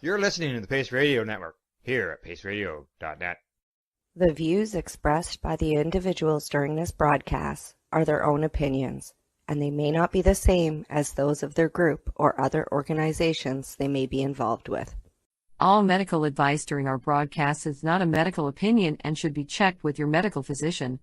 You're listening to the Pace Radio Network here at paceradio.net. The views expressed by the individuals during this broadcast are their own opinions, and they may not be the same as those of their group or other organizations they may be involved with. All medical advice during our broadcast is not a medical opinion and should be checked with your medical physician.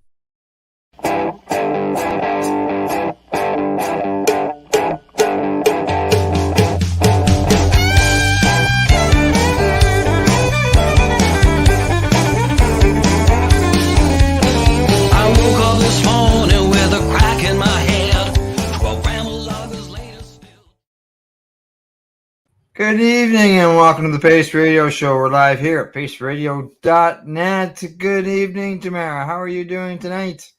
Good evening and welcome to the Pace Radio Show. We're live here at paceradio.net. Good evening, Tamara. How are you doing tonight?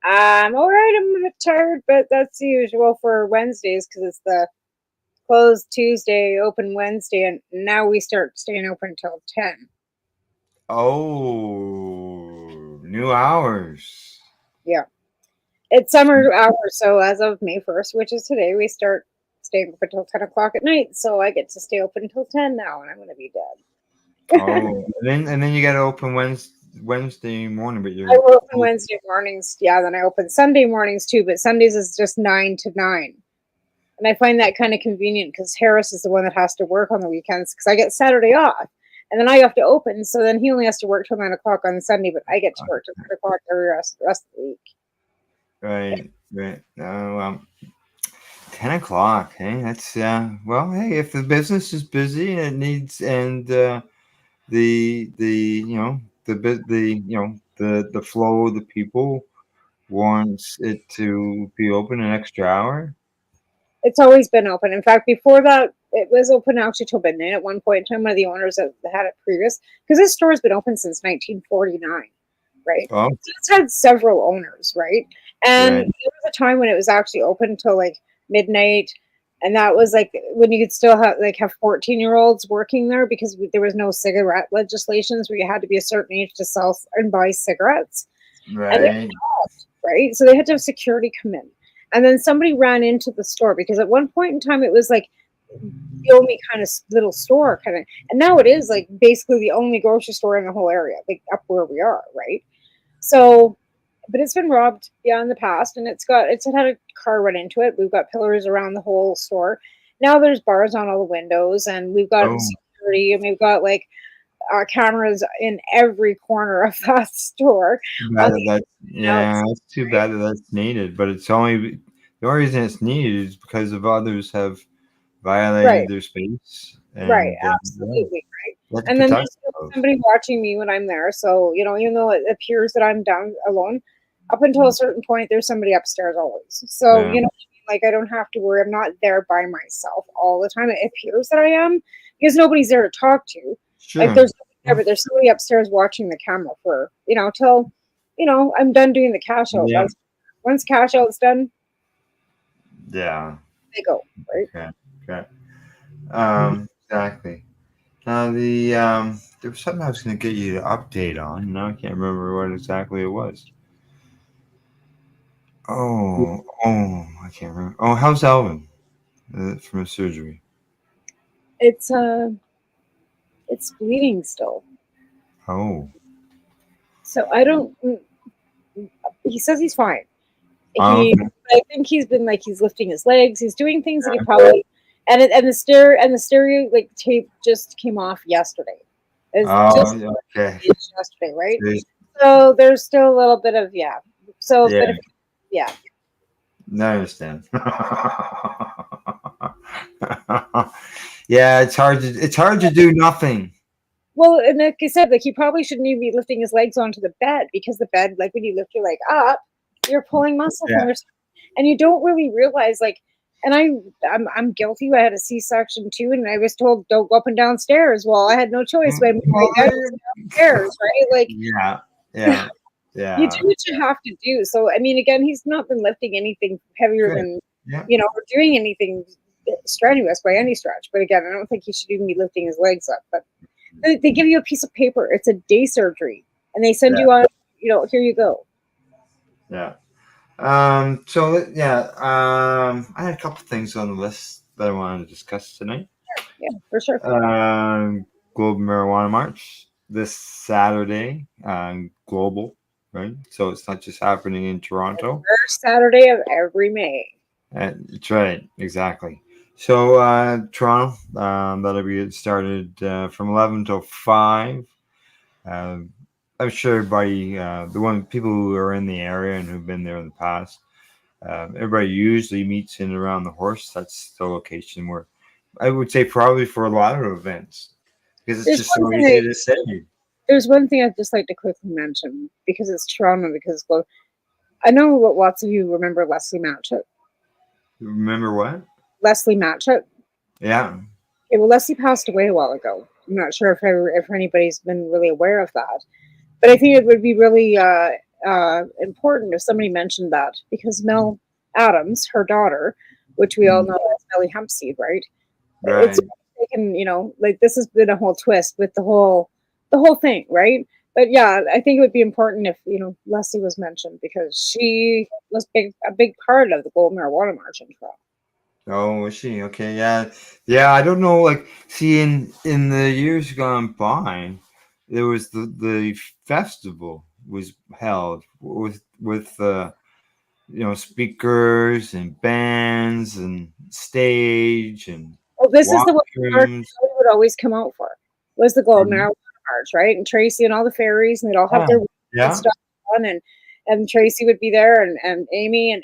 I'm all right. I'm a bit tired, but that's the usual for Wednesdays because it's the closed Tuesday, open Wednesday, and now we start staying open until 10. Oh, new hours. Yeah. It's summer hours, so as of May 1st, which is today, we start staying open until 10 o'clock at night, so I get to stay open until 10 now, and I'm going to be dead. Oh, and then you got to open Wednesday morning, but I open Wednesday mornings, yeah, then I open Sunday mornings too, but Sundays is just 9 to 9. And I find that kind of convenient because Harris is the one that has to work on the weekends because I get Saturday off, and then I have to open, so then he only has to work till 9 o'clock on Sunday, but I get to work till 10 o'clock every rest of the week. Right. 10 o'clock, hey, that's well, hey, if the business is busy and it needs, and the flow of the people wants it to be open an extra hour. It's always been open. In fact, before that, it was open actually till midnight at one point in time. One of the owners that had it previous, because this store has been open since 1949, right? Oh. So it's had several owners, right? And there was a time when it was actually open until like midnight, and that was like when you could still have 14-year-olds working there because there was no cigarette legislations where you had to be a certain age to sell and buy cigarettes, right? Right, so they had to have security come in, and then somebody ran into the store because at one point in time it was like the only kind of little store kind of, and now it is like basically the only grocery store in the whole area, like up where we are, right? So but it's been robbed in the past, and it's had a car run into it. We've got pillars around the whole store. Now there's bars on all the windows, and we've got security, and we've got cameras in every corner of that store. It's too bad that that's needed, but it's only the only reason it's needed is because of others have violated their space. Right, absolutely, right. And then there's somebody watching me when I'm there. So, even though it appears that I'm down alone, up until a certain point, there's somebody upstairs always. So, I don't have to worry. I'm not there by myself all the time. It appears that I am because nobody's there to talk to. Sure. There's nobody there, but there's somebody upstairs watching the camera for, till, I'm done doing the cash out. Yeah. Once cash out's done, they go, right? Okay. Exactly. Now there was something I was going to get you to update on. Now I can't remember what exactly it was. I can't remember. Oh, how's Alvin from his surgery? It's bleeding still. Oh. So I don't. He says he's fine. I think he's been he's lifting his legs. He's doing things that he probably. And the stereo tape just came off yesterday. Okay. Yesterday, right? So there's still a little bit of So yeah. I understand. Yeah, it's hard to do nothing. Well, and like I said, he probably shouldn't even be lifting his legs onto the bed because the bed, when you lift your leg up, you're pulling muscle from your, and you don't really realize And I'm guilty. I had a C-section too, and I was told don't go up and down stairs. Well, I had no choice. But I moved downstairs, right? Yeah. You do what you have to do. So I mean, again, he's not been lifting anything heavier than or doing anything strenuous by any stretch. But again, I don't think he should even be lifting his legs up. But they give you a piece of paper. It's a day surgery, and they send you on. Here you go. Yeah. I had a couple things on the list that I wanted to discuss tonight. Yeah, for sure. Global Marijuana March this Saturday. Global, right? So it's not just happening in Toronto. First Saturday of every May. That's right, exactly. So Toronto, that'll be started from 11 till 5. I'm sure everybody, people who are in the area and who've been there in the past, everybody usually meets in around the horse. That's the location where I would say probably for a lot of events because it's There's just one so thing easy to say. there's one thing I'd just like to quickly mention because it's Toronto, because I know what lots of you remember Leslie Matchett. Remember what? Leslie Matchett. Yeah. Okay, well, Leslie passed away a while ago. I'm not sure if anybody's been really aware of that, but I think it would be really important if somebody mentioned that, because Mel Adams, her daughter, which we all know as Melly Hempseed, right? It's Right. taken, like this has been a whole twist with the whole thing, right? But yeah, I think it would be important if Leslie was mentioned, because she was a big part of the Global Marijuana March in Toronto. Oh, was she? Okay, yeah. Yeah, I don't know, like, see, in the years gone by, there was the festival was held with speakers and bands and stage and Well, this is the one March washrooms. we would always come out for, was the Global Pardon? Marijuana March, right? And Tracy and all the fairies, and they'd all have Yeah, their and yeah, stuff on, and Tracy would be there, and Amy, and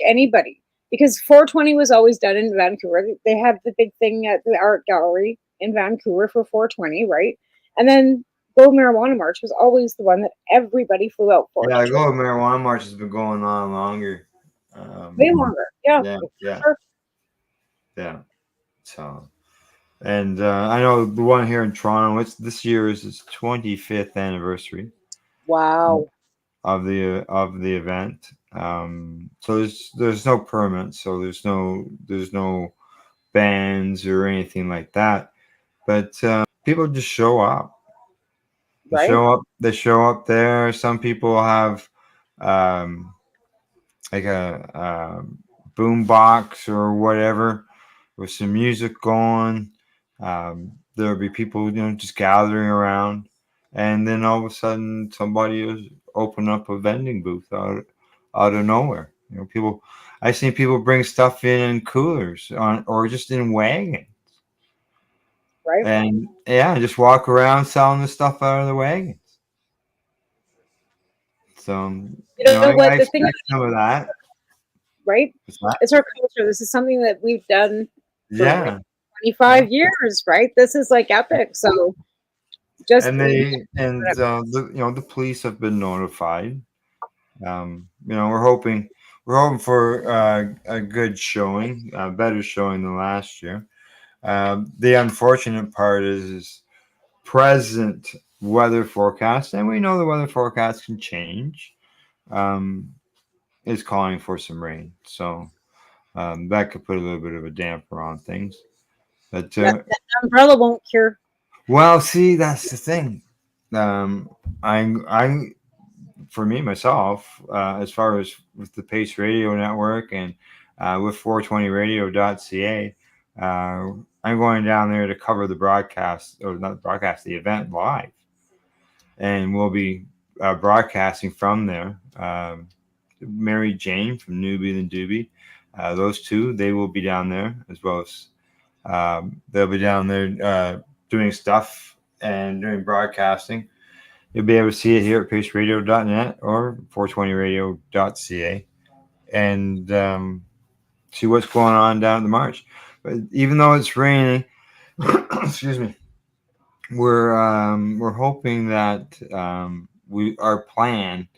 anybody, because 420 was always done in Vancouver. They had the big thing at the art gallery in Vancouver for 420, right? And then Global Marijuana March was always the one that everybody flew out for. yeah. The Global Marijuana March has been going on longer. Way longer, yeah, Yeah, for yeah, sure. yeah. So. And I know the one here in Toronto. This year is its 25th anniversary Wow, of the event. So there's no permits, so there's no bans or anything like that. But people just show up. They right? show up. They show up there. Some people have um, like a boom box or whatever with some music going. There'll be people, just gathering around, and then all of a sudden somebody will open up a vending booth out of nowhere. People. I've seen people bring stuff in coolers or just in wagons, Right. and yeah, just walk around selling the stuff out of the wagons. So You know I what? The thing, expect some of that. right? What's that? It's our culture. This is something that we've done for Yeah. 25 years, right? This is like epic. So just And the police have been notified. We're hoping for a good showing, a better showing than last year. The unfortunate part is present weather forecast, and we know the weather forecast can change. Um, is calling for some rain, so that could put a little bit of a damper on things. But that umbrella won't cure. well, see, that's the thing. Um, I for me myself, as far as with the Pace Radio Network and with 420radio.ca, I'm going down there to cover the broadcast, or not the broadcast, the event live, and we'll be broadcasting from there. Mary Jane from Newbie and Doobie, those two, they will be down there, as well as they'll be down there doing stuff and doing broadcasting. You'll be able to see it here at paceradio.net or 420radio.ca and see what's going on down at the march. But even though it's raining, excuse me, we're hoping that our plan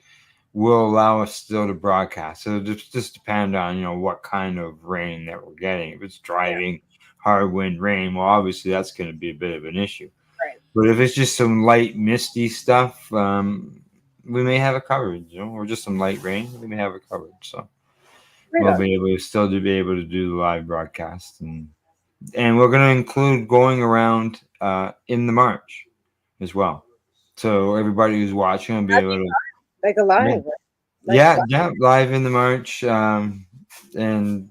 will allow us still to broadcast. So it just depend on what kind of rain that we're getting. If it's driving hard wind rain, well, obviously that's going to be a bit of an issue. Right. But if it's just some light misty stuff, we may have it covered, or just some light rain, we may have it covered. So Right we'll on. be able to be able to do the live broadcast, and we're going to include going around in the march as well. So everybody who's watching will be able to. Like alive. Yeah, yeah, live in the march, and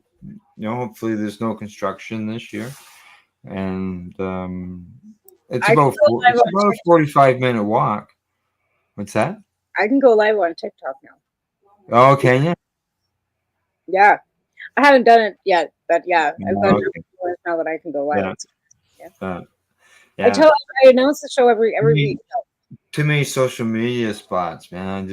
hopefully there's no construction this year. and it's I can about go live it's on about a 45-minute walk. What's that? I can go live on TikTok now. Oh, can you? Yeah, I haven't done it yet, but yeah, I've got Oh, enough okay. followers now that I can go live. Yeah. Yeah. I Yeah. I announce the show every week. Too many social media spots, man.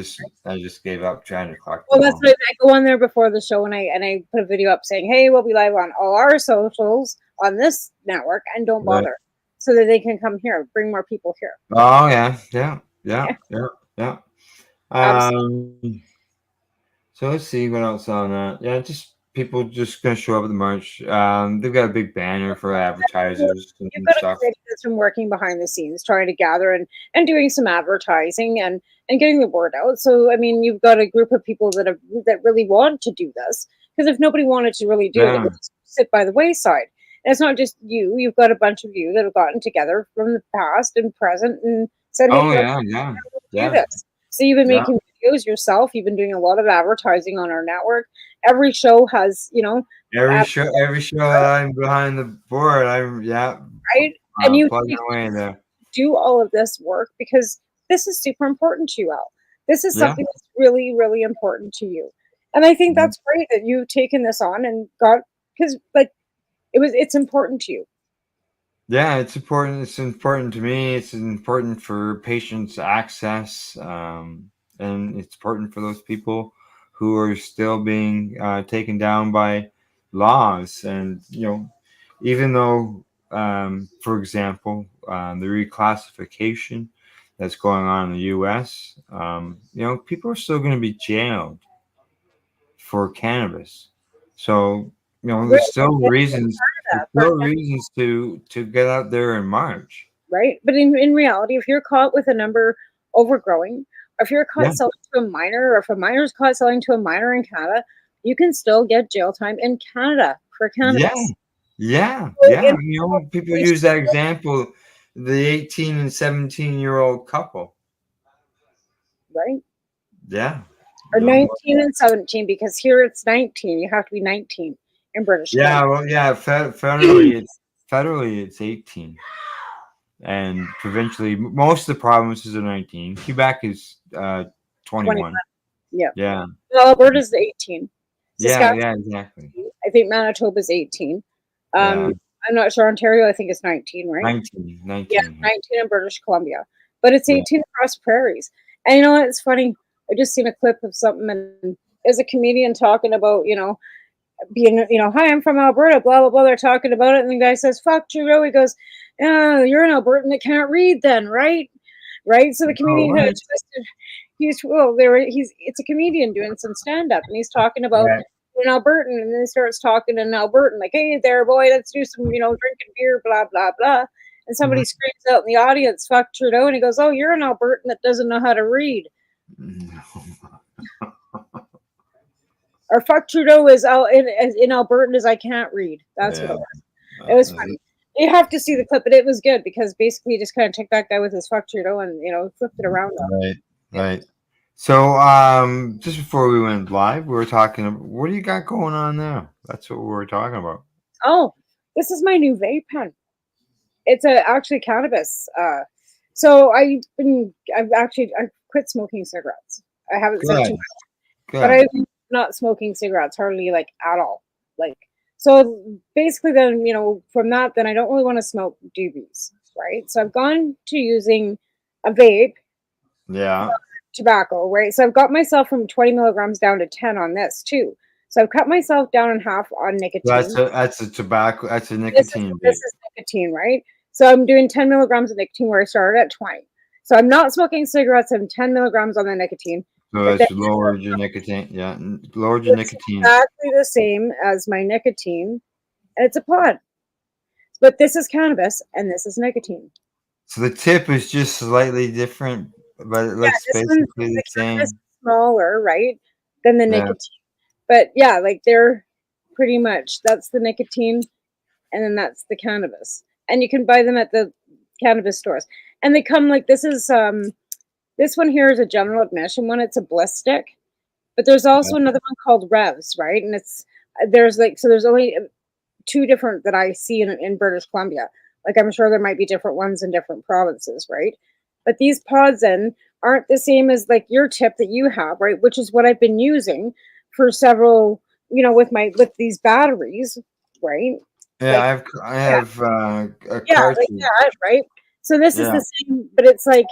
I just gave up trying to collect Well, them that's all. what I go on there before the show, and I put a video up saying, "Hey, we'll be live on all our socials on this network, and don't Right. bother," so that they can come here, bring more people here. Oh yeah, yeah, Yeah, yeah, yeah, yeah. absolutely. So let's see what else on that. Yeah, just people just gonna show up at the march. They've got a big banner for advertisers You've and got a stuff. committee that's been working behind the scenes, trying to gather and doing some advertising and getting the word out. So, I mean, you've got a group of people that really want to do this. Because if nobody wanted to really do it, it Yeah. would just sit by the wayside. And it's not just you. You've got a bunch of you that have gotten together from the past and present and said, "Hey, Oh let's yeah, yeah, do yeah, this." So you've been yeah. making videos yourself. You've been doing a lot of advertising on our network. Every show has, Every show that I'm behind the board, right? And you plugging away there. do all of this work because this is super important to you, Al. This is Yeah. something that's really, really important to you. And I think Mhm. that's great that you've taken this on and got because like it's important to you. Yeah, it's important. It's important to me. It's important for patients' access, and it's important for those people who are still being taken down by laws. And even though, for example, the reclassification that's going on in the U.S., people are still going to be jailed for cannabis. So Right. there's still reasons. There's That, still reasons to get out there and march. right? But in reality, if you're caught with a number overgrowing, or if you're Yeah, caught selling to a minor, or if a minor is caught selling to a minor in Canada, you can still get jail time in Canada for yeah, cannabis. yeah, So yeah. in People use that example, the 18 and 17-year-old couple. right? Yeah, Or you know, 19 and 17 because here it's 19. You have to be 19 in British yeah. Columbia. Well, yeah. Federally it's 18, and provincially most of the provinces are 19. Quebec is 21. 21. Yeah. Yeah, Well, Alberta's 18. yeah, Saskatchewan, yeah. Exactly. I think Manitoba's 18. Yeah, I'm not sure. Ontario, I think is 19, right? 19, Yeah, 19. 19 in British Columbia. But it's Yeah. 18 across prairies. And you know what? It's funny. I just seen a clip of something and there's a comedian talking about, being, hi, I'm from Alberta, blah, blah, blah. They're talking about it. And the guy says, fuck Trudeau. He goes, you're an Albertan that can't read then, right? Right. So the Oh, comedian kind of what? twisted. It's a comedian doing some stand up and he's talking about Right. an Albertan and then he starts talking in Albertan, like, hey there, boy, let's do some, drinking beer, blah, blah, blah. And somebody screams out in the audience, fuck Trudeau. And he goes, oh, you're an Albertan that doesn't know how to read. Or fuck Trudeau is out in Albertan as I can't read. That's what Yeah. it was. It was funny. You have to see the clip, but it was good because basically he just kind of took that guy with his fuck Trudeau and flipped it around. Right. Right. So, just before we went live, we were talking about what do you got going on there? That's what we were talking about. Oh, this is my new vape pen. It's actually cannabis. So I've quit smoking cigarettes. I haven't said too Good. much, but Good. I'm not smoking cigarettes hardly like at all. Like so basically then from that then I don't really want to smoke doobies, right? So I've gone to using a vape Yeah. tobacco, right? So I've got myself from 20 milligrams down to 10 on this too. So I've cut myself down in half on nicotine. That's a tobacco. That's a This is nicotine this vape. is nicotine, right? So I'm doing 10 milligrams of nicotine where I started at 20. So I'm not smoking cigarettes. I'm 10 milligrams on the nicotine. So But then that's lowered your nicotine. Yeah, lowered your it's nicotine. exactly the same as my nicotine, and it's a pod. But this is cannabis, and this is nicotine. So the tip is just slightly different, but it Yeah, looks this one, basically the the cannabis is same. smaller, right, than the Yeah. nicotine. But yeah, like they're pretty much that's the nicotine, and then that's the cannabis, and you can buy them at the cannabis stores, and they come like this one here is a general admission one. It's a bliss stick, but there's also another one called Revs, right? And there's only two different that I see in British Columbia. Like I'm sure there might be different ones in different provinces, right? But these pods then aren't the same as like your tip that you have, right? Which is what I've been using for several, with these batteries, right? Yeah, Like I yeah, have a yeah, like cartridge. that, right? So this is Yeah, the same, but it's like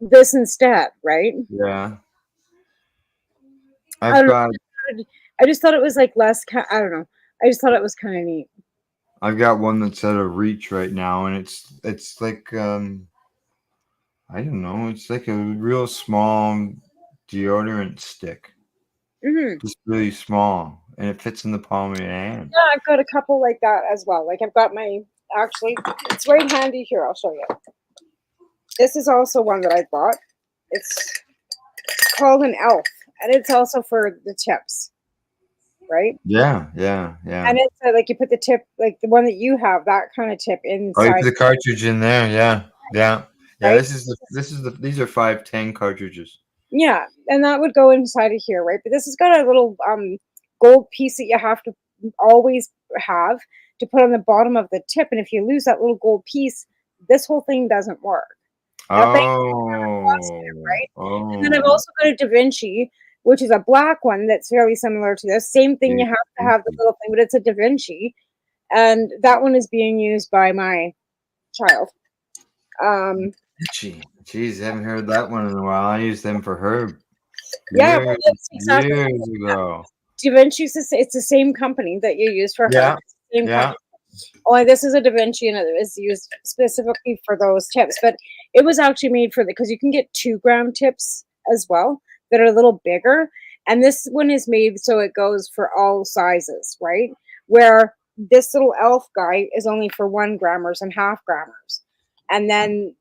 this instead, right? yeah. I I've don't got know. I just thought it was like less. I don't know. I just thought it was kind of neat. I've got one that's out of reach right now, and it's like I don't know, it's like a real small deodorant stick, Hmm. just really small, and it fits in the palm of your hand. Yeah, I've got a couple like that as well. Like I've got my actually, it's right handy here. I'll show you. This is also one that I bought. It's called an elf, and it's also for the tips, right? Yeah, yeah, yeah. And it's like you put the tip, like the one that you have, that kind of tip Oh, you put inside, the cartridge in there. Yeah, yeah, yeah. right? These are 510 cartridges. Yeah, and that would go inside of here, right? But this has got a little gold piece that you have to always have to put on the bottom of the tip, and if you lose that little gold piece, this whole thing doesn't work. Now, thank Oh, positive, right? And then I've oh. also got a Da Vinci, which is a black one that's fairly similar to this. Same thing, you have to have the little thing, but it's a Da Vinci, and that one is being used by my child. Jeez, I haven't heard that one in a while. I used them for Herb Yeah, well, that's exactly years ago. Da Vinci's. It's the same company that you use for her. Yeah, It's the same yeah. company. Only this is a Da Vinci and it is used specifically for those tips. But it was actually made for because you can get 2 gram tips as well that are a little bigger. And this one is made so it goes for all sizes, right? Where this little elf guy is only for 1 grammers and half grammers. And then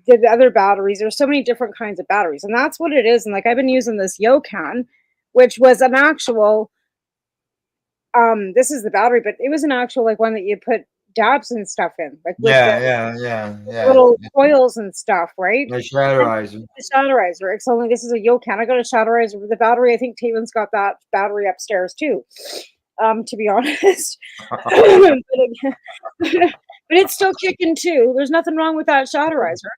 the other batteries, there's so many different kinds of batteries. And that's what it is. And like I've been using this Yokan, which was an actual this is the battery, but it was an actual like one that you put dabs and stuff in, like with the Yeah. little coils and stuff, right? The shadowizer. The shadowizer. It's only this is a Yokan. I got a shadowizer with the battery. I think Taven's got that battery upstairs too. To be honest, but it's still kicking too. There's nothing wrong with that shadowizer.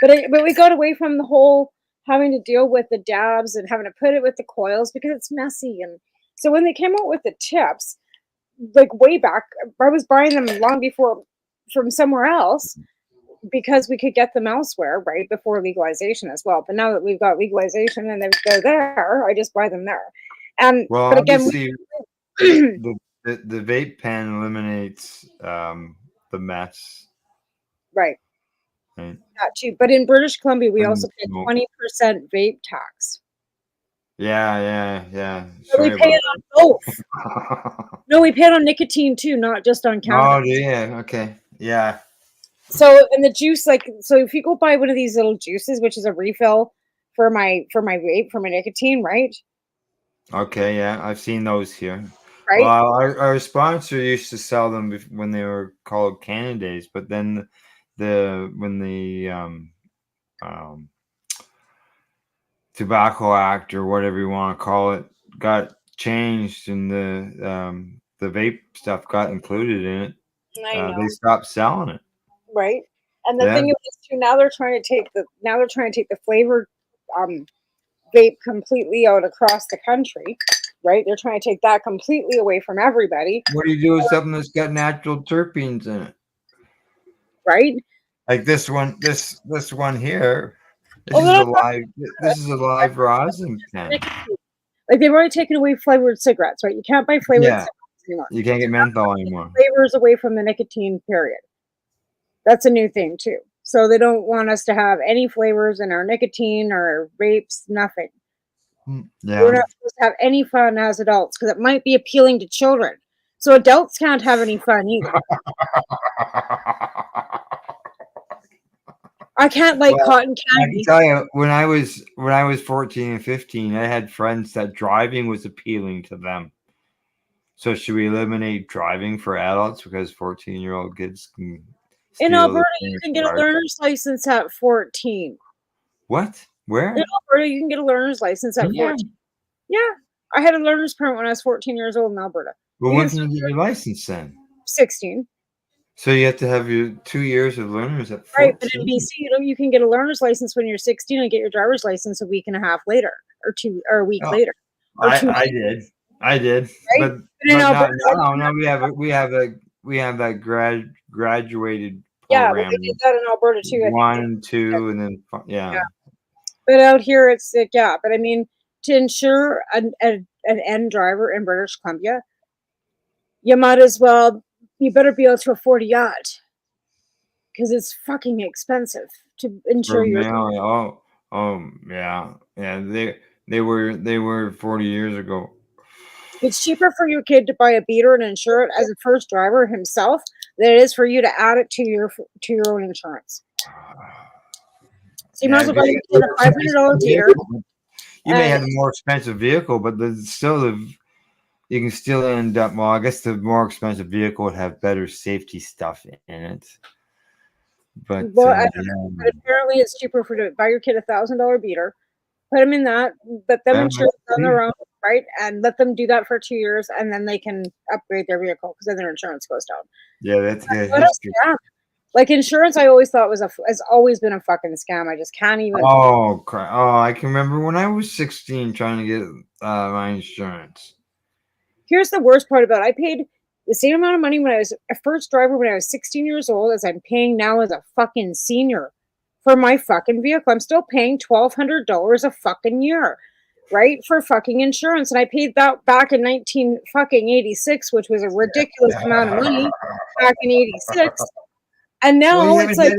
But we got away from the whole having to deal with the dabs and having to put it with the coils because it's messy. And so when they came out with the tips, like way back, I was buying them long before from somewhere else because we could get them elsewhere, right before legalization as well. But now that we've got legalization and they're there, I just buy them there. Well, But again, obviously, the vape pen eliminates the mess. right, Right? that too. But in British Columbia, we And also pay 20% vape tax. Yeah. So we Sorry pay it on both. about No, we pay it on nicotine too, not just on cannabis. Oh, yeah. Okay. Yeah. So and the juice, like so if you go buy one of these little juices, which is a refill for my vape, for my nicotine, right? Okay. Yeah. I've seen those here. Right? Well, our sponsor used to sell them when they were called Canadays, but then when the Tobacco Act or whatever you want to call it got changed and the vape stuff got included in it, I know. they stopped selling it. Right? And the Yeah. thing is too, now they're trying to take the flavored vape completely out across the country. Right? They're trying to take that completely away from everybody. What do you do with something that's got natural terpenes in it? Right? Like this one here. Oh, This is a live rosin pen. like they've already taken away flavored cigarettes, right? You can't buy flavored cigarettes anymore. You can't get menthol anymore. Flavors away from the nicotine, period. That's a new thing too. So they don't want us to have any flavors in our nicotine or vapes, nothing. Yeah. We're not supposed to have any fun as adults because it might be appealing to children. So adults can't have any fun either. I can't like cotton I candy. can tell you, when I was 14 and 15, I had friends that driving was appealing to them. So should we eliminate driving for adults because 14-year-old kids can In steal Alberta, the you can get a learner's license at 14. What? Where? In Alberta, you can get a learner's license at 14. Yeah. I had a learner's permit when I was 14 years old in Alberta. Well, when Because can you get your license then? 16. So you have to have your 2 years of learners at 14. Right, but in BC, you can get a learner's license when you're 16 and get your driver's license a week and a half later, or a week Oh, later, or 2 I weeks, did, right? but in not Alberta, now. Now we have that graduated yeah, well, program, they did that in Alberta too. I think. 1 and 2, and then Yeah, but out here it's like, yeah. But I mean, to insure an N driver in British Columbia, you might as well. You better be able to afford a yacht because it's fucking expensive to insure for your. male. Oh yeah. They were 40 years ago. It's cheaper for your kid to buy a beater and insure it as a first driver himself than it is for you to add it to your own insurance. So you might as well buy your kid a $500 beater. You may have a more expensive vehicle, but you can still end up. Well, I guess the more expensive vehicle would have better safety stuff in it. But, Well, but apparently it's cheaper to buy your kid a $1,000 beater, put them in that, let them insure it on their own, right? And let them do that for 2 years, and then they can upgrade their vehicle because then their insurance goes down. yeah, that's good. What a scam! Like insurance, I always thought has always been a fucking scam. I just can't even. Oh, crap. Oh, I can remember when I was 16 trying to get my insurance. Here's the worst part about it. I paid the same amount of money when I was a first driver when I was 16 years old as I'm paying now as a fucking senior for my fucking vehicle. I'm still paying $1,200 a fucking year, right? For fucking insurance. And I paid that back in 1986, which was a ridiculous amount of money back in 86. And now it's like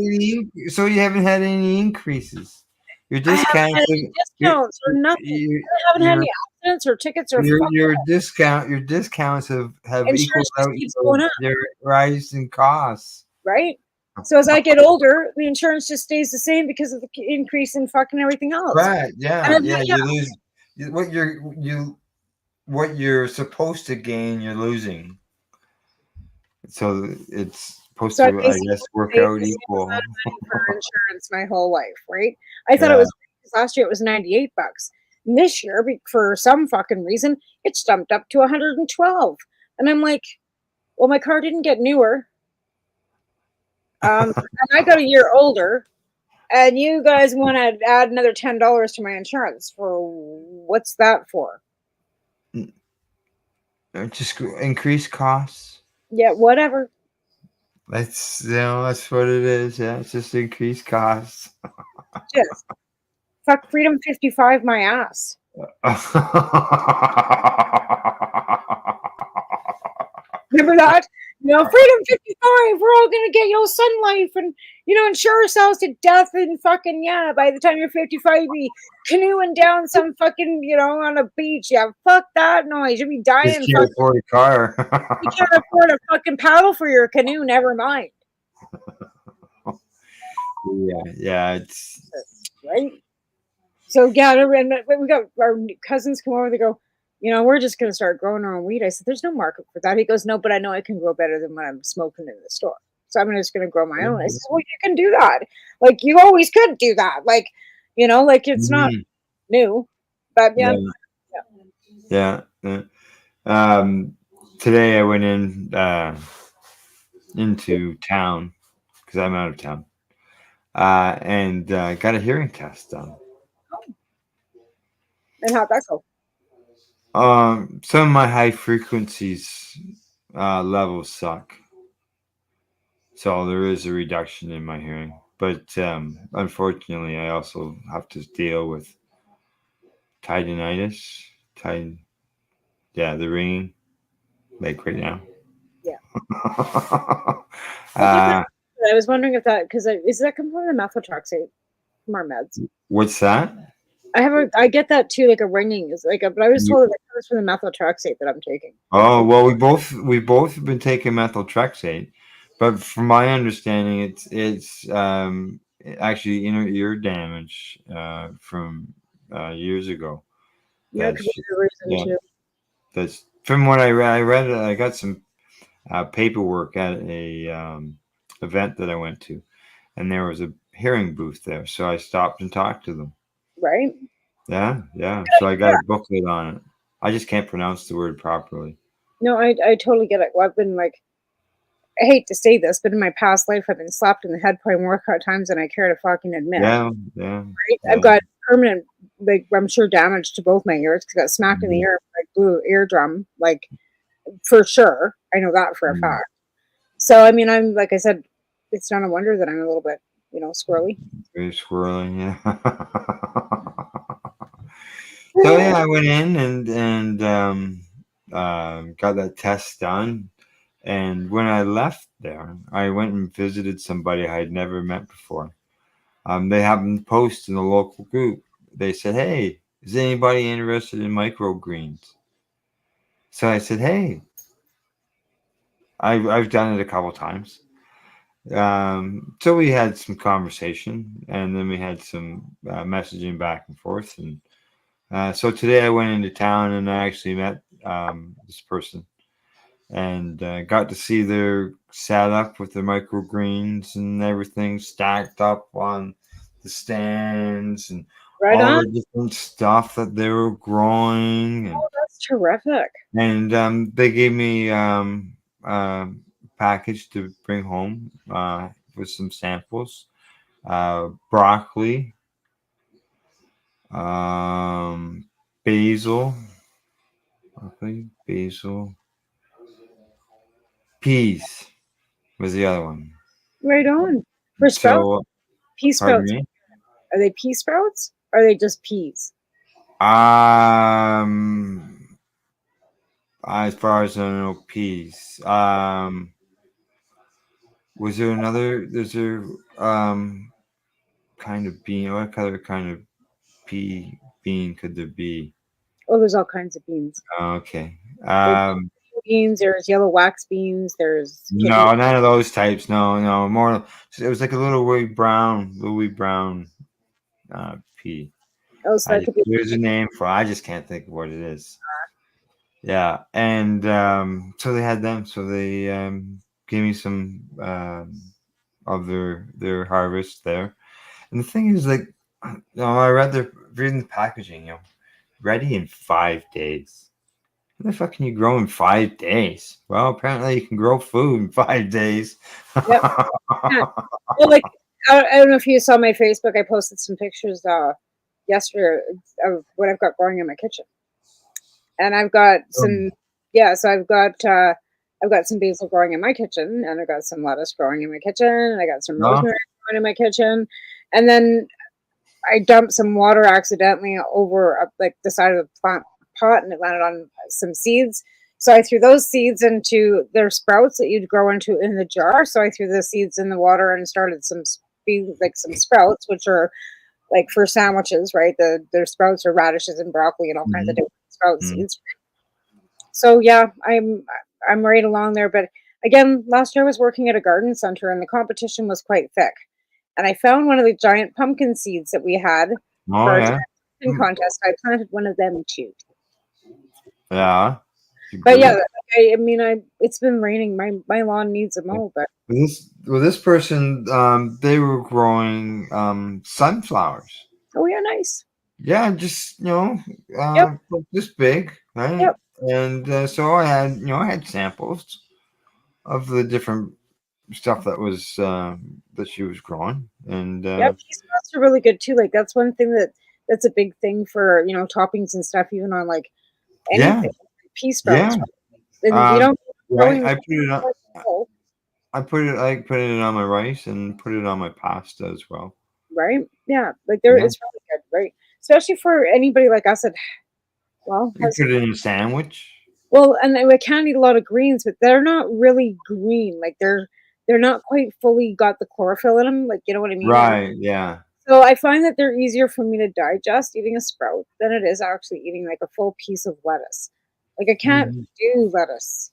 So you haven't had any increases. Your discounts, discounts or nothing. I haven't had any accidents or tickets or your discounts have equaled out keeps going up. their rise in costs. Right? So as I get older, the insurance just stays the same because of the increase in fucking everything else. Right? Yeah. You lose what you're supposed to gain. You're losing. So it's supposed to, I guess, work out equal. For insurance my whole life, right? I thought it was last year it was $98. And this year, for some fucking reason, it's jumped up to $112. And I'm like, well, my car didn't get newer. And I got a year older. And you guys want to add another $10 to my insurance for what's that for? Just increase costs. Yeah, whatever. That's what it is. Yeah, it's just increased costs. Just fuck Freedom 55 my ass. Remember that? Freedom 55, we're all gonna get Sun Life and insure ourselves to death and fucking by the time you're 55 you'll be canoeing down some fucking on a beach. Yeah, fuck that noise. You'll be dying. You can't afford a car. You can't afford a fucking paddle for your canoe, never mind. Yeah, it's right. So we got our cousins come over, they go, we're just going to start growing our own weed. I said, there's no market for that. He goes, no, but I know I can grow better than what I'm smoking in the store. So I'm just going to grow my own. I said, well, you can do that. Like, you always could do that. Like, it's not new. But yeah. Today I went into town because I'm out of town. And got a hearing test done. And how'd that go? Some of my high frequencies levels suck, so there is a reduction in my hearing. But unfortunately, I also have to deal with tinnitus. The ringing, like right now. Yeah. I was wondering if that is that come from the methotrexate from our meds. What's that? I get that too, like a ringing is like but I was told that comes from the methotrexate that I'm taking. Oh well, we both have been taking methotrexate, but from my understanding, it's actually inner ear damage from years ago. Yeah, that's from what I read. I read I got some paperwork at a event that I went to, and there was a hearing booth there, so I stopped and talked to them. Right. Yeah. So I got a booklet on it. I just can't pronounce the word properly. No, I totally get it. Well, I've been like, I hate to say this, but in my past life, I've been slapped in the head probably more times than I care to fucking admit. Yeah. Right? Yeah. I've got permanent, like, I'm sure, damage to both my ears because I got smacked in the ear, like, blue eardrum, like, for sure. I know that for a fact. So, I mean, I'm, like I said, it's not a wonder that I'm a little bit, squirrely. Very swirling, yeah. So yeah, I went in and got that test done. And when I left there, I went and visited somebody I had never met before. They happened to post in the local group. They said, "Hey, is anybody interested in microgreens?" So I said, "Hey, I've done it a couple times." So we had some conversation, and then we had some messaging back and forth. And so today I went into town and I actually met this person and got to see their setup with their microgreens and everything stacked up on the stands and Right all on. the different stuff that they were growing. And That's terrific. they gave me package to bring home with some samples, broccoli, basil, peas was the other one. Right on. For sprouts, So, pea pardon sprouts. me. Are they pea sprouts? Or are they just peas? As far as I know, peas. Was there another? Is there kind of bean? What other kind of pea bean could there be? Oh, there's all kinds of beans. Okay. There's beans, there's yellow wax beans, there's kidney. No, none of those types. No, more. It was like a little wee brown pea. Oh, so that could be. There's a name for it. I just can't think of what it is. Yeah, and so they had them. So they gave me some of their harvest there. And the thing is, like, I reading the packaging, ready in 5 days. How the fuck can you grow in 5 days? Well, apparently you can grow food in 5 days. Yep. Yeah. Well, like, I don't know if you saw my Facebook. I posted some pictures yesterday of what I've got growing in my kitchen, and I've got some. Yeah, so I've got some basil growing in my kitchen, and I've got some lettuce growing in my kitchen, and I got some rosemary growing in my kitchen, and then I dumped some water accidentally over like the side of the plant pot, and it landed on some seeds. So I threw those seeds into their sprouts that you'd grow into in the jar. So I threw the seeds in the water and started some sprouts, which are like for sandwiches, right? Their sprouts are radishes and broccoli and all kinds of different sprout seeds. So yeah, I'm right along there. But again, last year I was working at a garden center and the competition was quite thick. And I found one of the giant pumpkin seeds that we had for our pumpkin contest. I planted one of them too. Yeah. But yeah, I mean, it's been raining. My lawn needs a mow, but this person, they were growing sunflowers. Oh yeah, nice. Yeah, just this big, right? Yep. And so I had samples of the different stuff that was that she was growing, and yeah, pea sprouts are really good too. Like that's one thing that's a big thing for toppings and stuff, even on like anything. Pea sprouts. Yeah. And you don't. I put it on. I put it on my rice and put it on my pasta as well. Right? Yeah, like it's really good, right? Especially for anybody like us that, well, you put it in a sandwich. Well, and I can't eat a lot of greens, but they're not really green. Like they're not quite fully got the chlorophyll in them. Like, you know what I mean? Right. Yeah. So I find that they're easier for me to digest eating a sprout than it is actually eating like a full piece of lettuce. Like I can't do lettuce.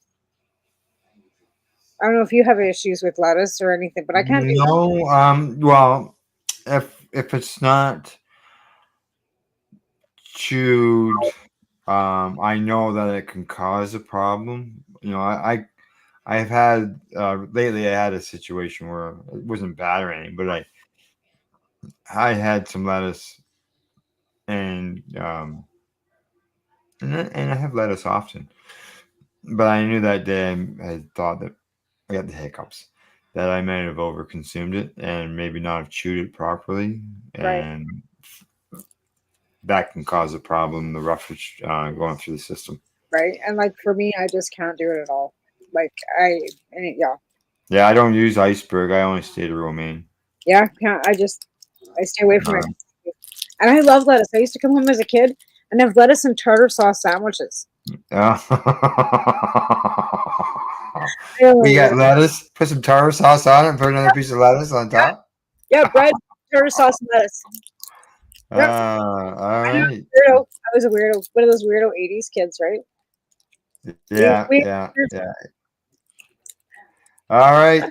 I don't know if you have issues with lettuce or anything, but I can't do that. No. Well, if it's not chewed, I know that it can cause a problem. I've had lately. I had a situation where it wasn't bad or anything, but I had some lettuce, and I have lettuce often, But I knew that day I thought that I got the hiccups, that I might have overconsumed it and maybe not have chewed it properly, Right. and that can cause a problem, the roughage going through the system. Right. And like for me, I just can't do it at all. Like yeah. Yeah, I don't use iceberg. I only stay to romaine. Yeah, I stay away from it. And I love lettuce. I used to come home as a kid and have lettuce and tartar sauce sandwiches. We got lettuce, put some tartar sauce on it, and put another piece of lettuce on top. Yeah, bread, tartar sauce, and lettuce. All right. I was a weirdo. One of those weirdo 80s kids, right? Yeah. All right.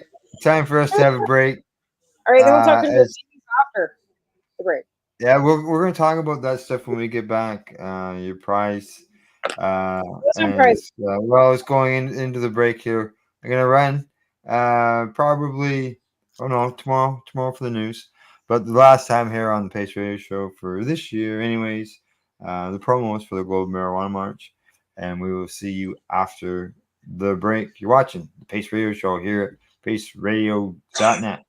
Time for us to have a break. All right, then we'll talk about the after the break. Yeah, we're going to talk about that stuff when we get back. Your price. What's my price? Well, it's going into the break here. I'm going to run probably, tomorrow for the news. But the last time here on the Pace Radio Show for this year, anyways, the promos for the Global Marijuana March. And we will see you after the break. You're watching the Pace Radio Show here at paceradio.net.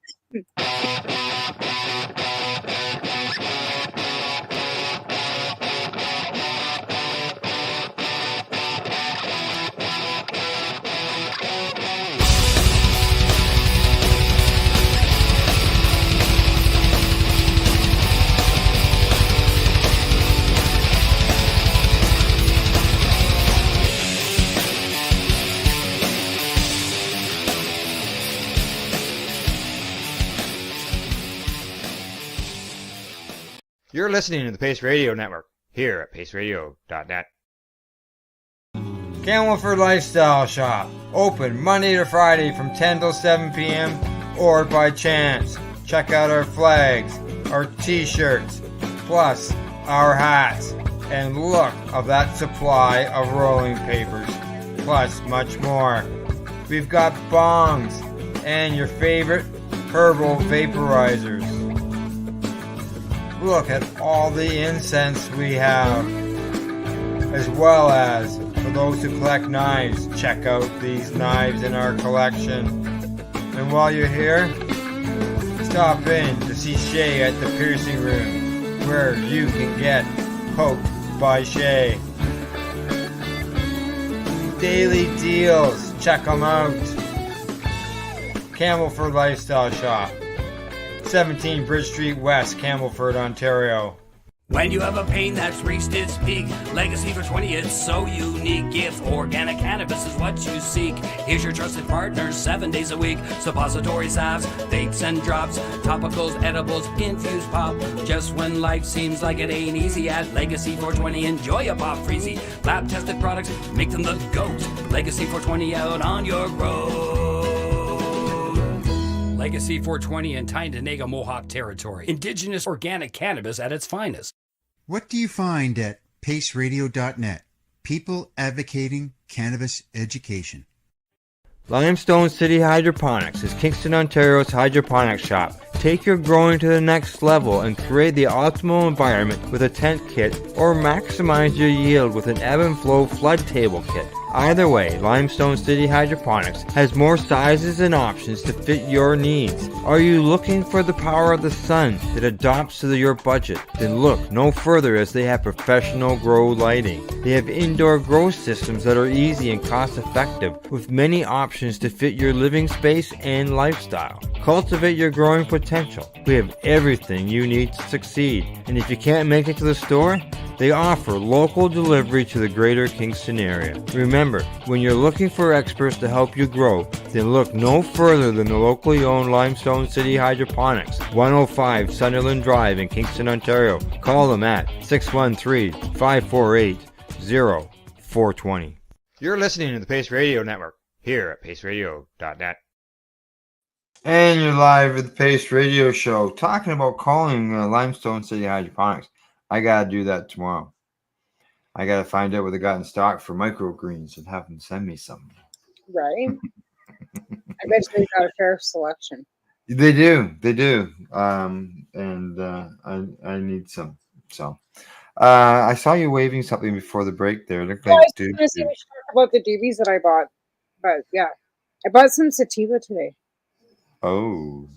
You're listening to the Pace Radio Network here at paceradio.net. Campbellford Lifestyle Shop, open Monday to Friday from 10 till 7 p.m. or by chance. Check out our flags, our t-shirts, plus our hats, and look of that supply of rolling papers, plus much more. We've got bongs and your favorite herbal vaporizers. Look at all the incense we have, as well as for those who collect knives, check out these knives in our collection. And while you're here, stop in to see Shay at the piercing room, where you can get poked by Shay. Daily deals, check them out. Campbellford Lifestyle Shop, 17 Bridge Street West, Campbellford, Ontario. When you have a pain that's reached its peak, Legacy for 20, it's so unique. If organic cannabis is what you seek, here's your trusted partner 7 days a week. Suppository salves, vapes and drops, topicals, edibles, infused pop. Just when life seems like it ain't easy, at Legacy 420, enjoy a pop freezy. Lab tested products, make them the GOAT. Legacy 420 out on your road. Legacy 420 in Tyndonega Mohawk territory. Indigenous organic cannabis at its finest. What do you find at paceradio.net? People advocating cannabis education. Limestone City Hydroponics is Kingston, Ontario's hydroponics shop. Take your growing to the next level and create the optimal environment with a tent kit, or maximize your yield with an ebb and flow flood table kit. Either way, Limestone City Hydroponics has more sizes and options to fit your needs. Are you looking for the power of the sun that adapts to your budget? Then look no further, as they have professional grow lighting. They have indoor grow systems that are easy and cost effective, with many options to fit your living space and lifestyle. Cultivate your growing potential. We have everything you need to succeed. And if you can't make it to the store, they offer local delivery to the greater Kingston area. Remember, when you're looking for experts to help you grow, then look no further than the locally owned Limestone City Hydroponics, 105 Sunderland Drive in Kingston, Ontario. Call them at 613-548-0420. You're listening to the Pace Radio Network here at paceradio.net. And you're live with the Pace Radio Show, talking about calling Limestone City Hydroponics. I gotta do that tomorrow. I gotta find out what they got in stock for microgreens and have them send me some. Right. I bet they got a fair selection. They do. I need some. So, I saw you waving something before the break there. It looked like I was going to say we should talk about the DBs that I bought, but yeah, I bought some sativa today, Oh,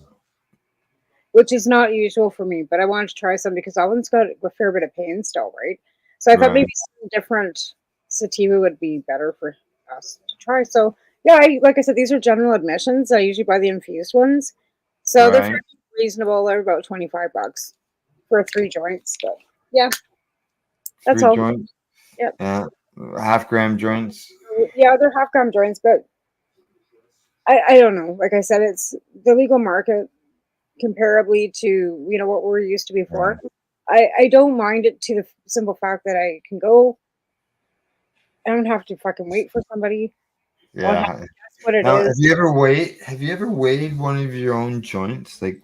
which is not usual for me, but I wanted to try some because that one's got a fair bit of pain still, right? So I thought right, maybe some different sativa would be better for us to try. So yeah, like I said, these are general admissions. I usually buy the infused ones, so they're right. fairly reasonable. They're about $25 for 3 joints. But yeah, that's 3 all. joints. Yep. Yeah, half-gram joints. Yeah, they're half-gram joints, but I don't know. Like I said, it's the legal market comparably to what we're used to Right. before. I don't mind it to the simple fact that I can go. I don't have to fucking wait for somebody. I'll have to Yeah. guess what it Now, have is. you ever weighed? Have you ever weighed one of your own joints? Like,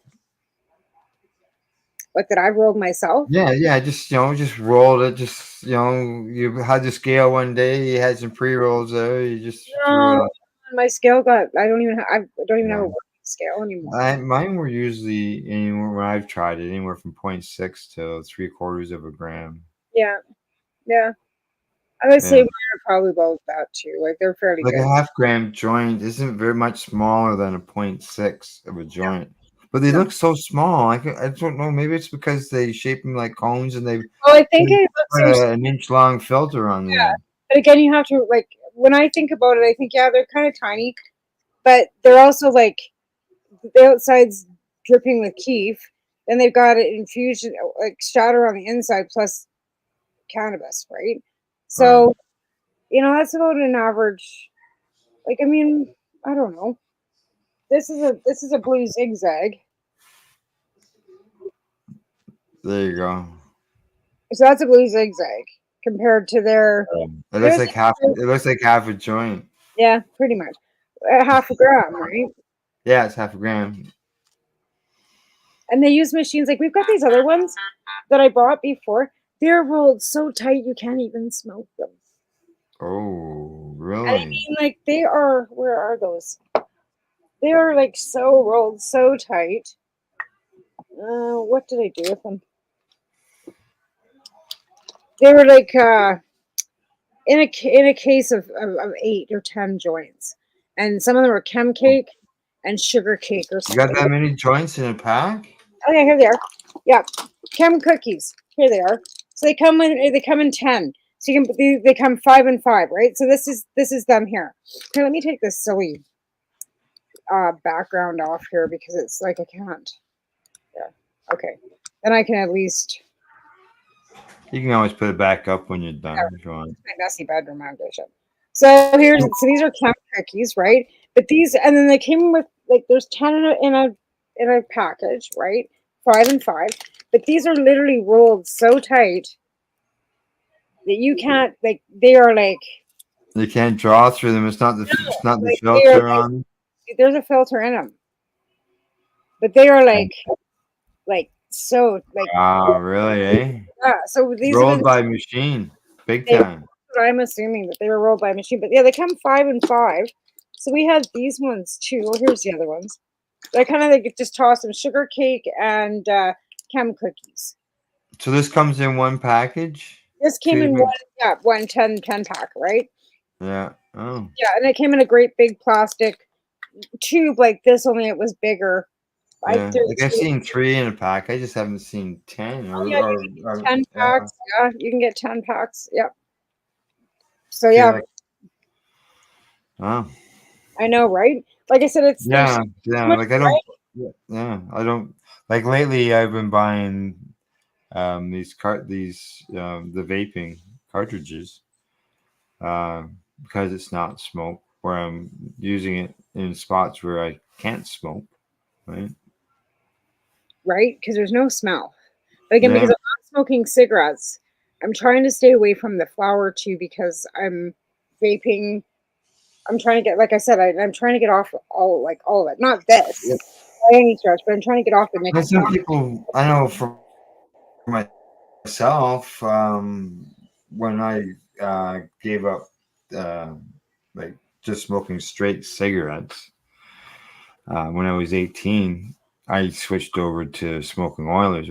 Like that I've rolled myself. yeah, just just rolled it. Just you had the scale one day. You had some pre-rolls there. You just threw it No, on. my scale got. I don't even have a Yeah. working scale anymore. Mine were usually anywhere when I've tried it, anywhere from 0.6 to 3/4 of a gram. Yeah, yeah. I would say Yeah. mine are probably about that too. Like they're fairly Like a good. half-gram joint isn't very much smaller than a 0.6 of a joint. But they No. look so small. I don't know. Maybe it's because they shape them like cones and they Well, I think put it looks so. an inch long filter on the end. But again, you have to like when I think about it, I think yeah, they're kind of tiny, but they're also like the outside's dripping with keef. Then they've got an infusion like shatter on the inside plus cannabis, right? Right. So that's about an average. Like I mean, I don't know. This is a blue zigzag, There you go. so that's a blue zigzag compared to their. It looks There's like half. It looks like half a joint. yeah, pretty much half a gram, right? Yeah, it's half a gram. And they use machines like we've got these other ones that I bought before. They're rolled so tight you can't even smoke them. Oh, And I really? mean, like they are. Where are those? They are like so rolled, so tight. What did I do with them? They were like in a case of 8 or 10 joints, and some of them were chem cake and sugar cake or You got something. that many joints in a pack? Oh yeah, here they are. Yeah, chem cookies. Here they are. So they come in 10. So you can they come 5 and 5, right? So this is them here. Here, let me take this silly background off here because it's like I can't. Yeah. Okay. Then I can at least You can always put it back up when you're done if you want. my messy bedroom. I wish it. So these are chem cookies, right? But and then they came with like there's 10 in a package, right? 5 and 5. But these are literally rolled so tight that you can't like they are like You can't draw through them. It's not the like they are filter like, on. there's a filter in them, but they are like so like Wow, really, eh? yeah. So these are Rolled by machine. Big they, time. I'm assuming that they were rolled by a machine, but yeah, they come 5 and 5. So we had these ones too. Well, here's the other ones. I kind of like just toss some sugar cake and chem cookies. So this comes in one package? This came in Two- one 10 pack, right? Yeah. Oh. Yeah, and it came in a great big plastic tube like this, only it was bigger. Yeah. Like I've seen 3 in a pack. I just haven't seen 10. Yeah, you can get 10 packs. Yeah, you can get 10 packs. Yep. So Yeah. yeah, Wow. I know, right? Like I said, it's Yeah. there's Yeah. much Like I don't. I don't. Like lately, I've been buying the vaping cartridges because it's not smoke. Where I'm using it in spots where I can't smoke. Right. right because there's no smell. But again, Yeah. because I'm not smoking cigarettes, I'm trying to stay away from the flower too because I'm vaping. I'm trying to get, like I said, I'm trying to get off all of it. Not this by any stretch, but I'm trying to get off the And nicotine. some people, I know for myself, when I gave up like just smoking straight cigarettes when I was 18, I switched over to smoking oilers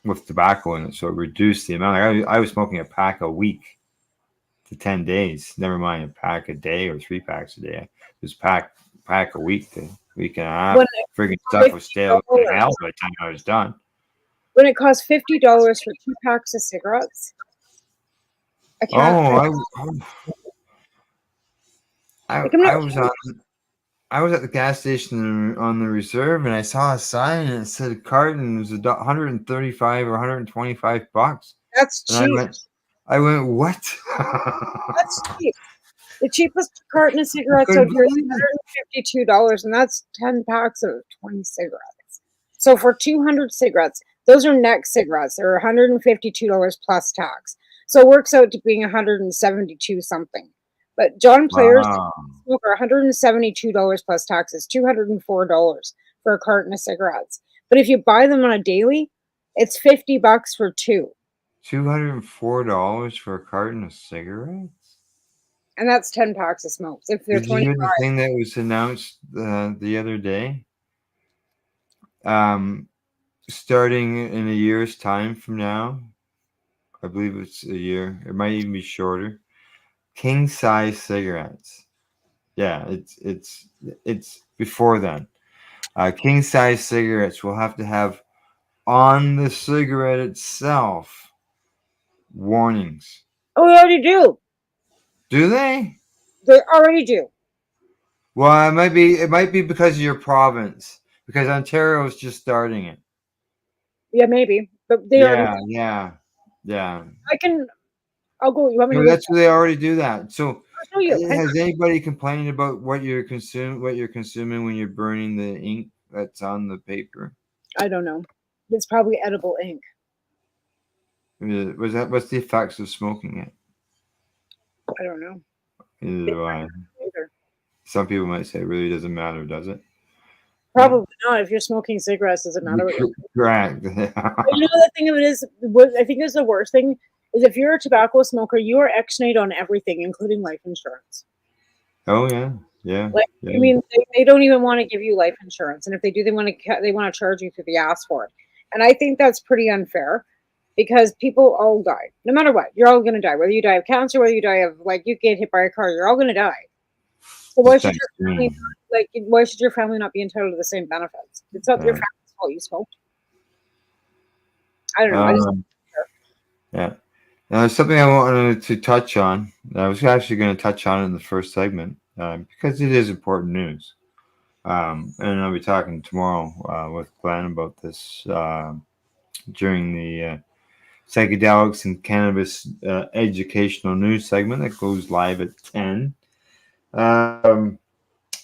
with tobacco in it, so it reduced the amount. I was smoking a pack a week to 10 days. Never mind a pack a day or 3 packs a day. Just pack a week to week and a half. When Friggin' stuff was stale $50 to hell by the time I was done. when it costs $50 for 2 packs of cigarettes, I can't. I was at the gas station on the reserve, and I saw a sign and it said a carton was $135 or $125. That's cheap. I went, what? That's cheap. The cheapest carton of cigarettes out here is $152, and that's 10 packs of 20 cigarettes. So for 200 cigarettes, those are neck cigarettes. They're $152 plus tax. So it works out to being $172 something. But John Players smoke are $172 plus taxes, $204 for a carton of cigarettes. But if you buy them on a daily, it's $50 for 2. $204 for a carton of cigarettes? And that's 10 packs of smokes. If they're Did you hear the thing that was announced the other day? Starting in a year's time from now, I believe it's a year. It might even be shorter. King size cigarettes. Yeah, it's before then. King size cigarettes will have to have on the cigarette itself warnings. Oh, they already do. Do they? They already do. Well, it might be because of your province, because Ontario is just starting it. Yeah, maybe. But they already. Yeah. I'll go. You want me to? That's they already do that. So, I'll show you. has anybody complained about what you're consuming when you're burning the ink that's on the paper? I don't know. It's probably edible ink. What's the effects of smoking it? I don't know. Neither do I. Some people might say it really doesn't matter, does it? Probably not. If you're smoking cigarettes, does it matter? Correct. You know, the thing of it is, I think is the worst thing is if you're a tobacco smoker, you are ex-nate on everything, including life insurance. Oh yeah. I mean, they don't even want to give you life insurance, and if they do, they want to charge you through the ass for it. And I think that's pretty unfair because people all die, no matter what. You're all going to die, whether you die of cancer, whether you die of you get hit by a car. You're all going to die. So why should your family not be entitled to the same benefits? It's not your family's fault you smoked. I don't know. Yeah. Now, something I wanted to touch on. I was actually going to touch on it in the first segment because it is important news. And I'll be talking tomorrow with Glenn about this during the psychedelics and cannabis educational news segment that goes live at 10. And